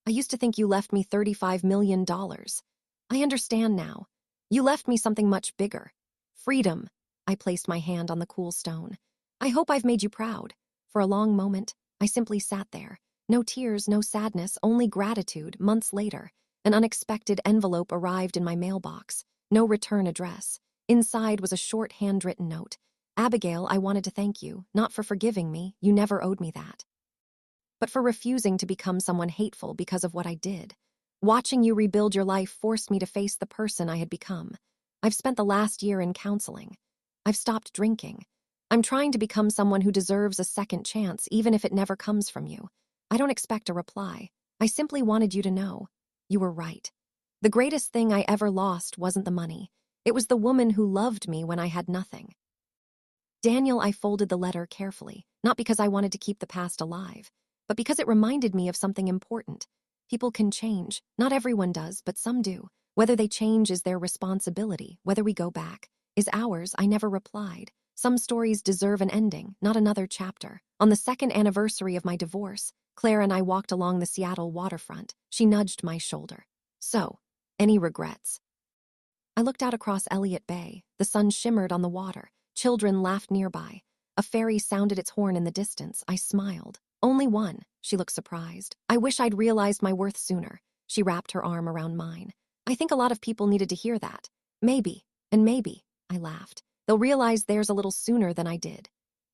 [SPEAKER 1] I used to think you left me $35 million. I understand now. You left me something much bigger. Freedom. I placed my hand on the cool stone. I hope I've made you proud. For a long moment, I simply sat there. No tears, no sadness, only gratitude. Months later, an unexpected envelope arrived in my mailbox. No return address. Inside was a short handwritten note. Abigail, I wanted to thank you, not for forgiving me, you never owed me that, but for refusing to become someone hateful because of what I did. Watching you rebuild your life forced me to face the person I had become. I've spent the last year in counseling. I've stopped drinking. I'm trying to become someone who deserves a second chance, even if it never comes from you. I don't expect a reply. I simply wanted you to know. You were right. The greatest thing I ever lost wasn't the money. It was the woman who loved me when I had nothing. Daniel, I folded the letter carefully, not because I wanted to keep the past alive, but because it reminded me of something important. People can change. Not everyone does, but some do. Whether they change is their responsibility. Whether we go back is ours. I never replied. Some stories deserve an ending, not another chapter. On the second anniversary of my divorce, Claire and I walked along the Seattle waterfront. She nudged my shoulder. So, any regrets? I looked out across Elliott Bay. The sun shimmered on the water. Children laughed nearby. A ferry sounded its horn in the distance. I smiled. Only one. She looked surprised. I wish I'd realized my worth sooner. She wrapped her arm around mine. I think a lot of people needed to hear that. Maybe, and maybe, I laughed, they'll realize theirs a little sooner than I did.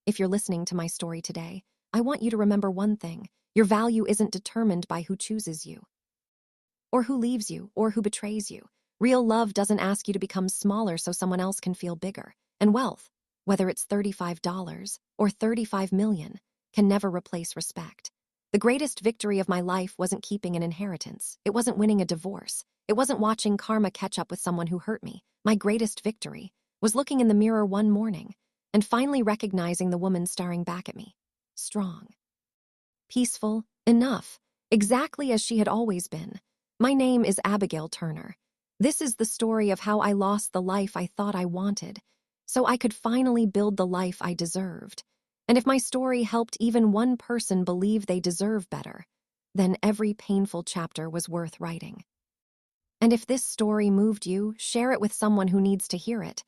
[SPEAKER 1] If you're listening to my story today, I want you to remember one thing. Your value isn't determined by who chooses you, or who leaves you, or who betrays you. Real love doesn't ask you to become smaller so someone else can feel bigger. And wealth, whether it's $35 or $35 million, can never replace respect. The greatest victory of my life wasn't keeping an inheritance. It wasn't winning a divorce. It wasn't watching karma catch up with someone who hurt me. My greatest victory was looking in the mirror one morning and finally recognizing the woman staring back at me. Strong, peaceful, enough, exactly as she had always been. My name is Abigail Turner. This is the story of how I lost the life I thought I wanted, so I could finally build the life I deserved. And if my story helped even one person believe they deserve better, then every painful chapter was worth writing. And if this story moved you, share it with someone who needs to hear it.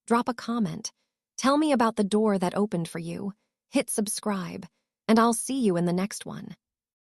[SPEAKER 1] Drop a comment. Tell me about the door that opened for you. Hit subscribe, and I'll see you in the next one.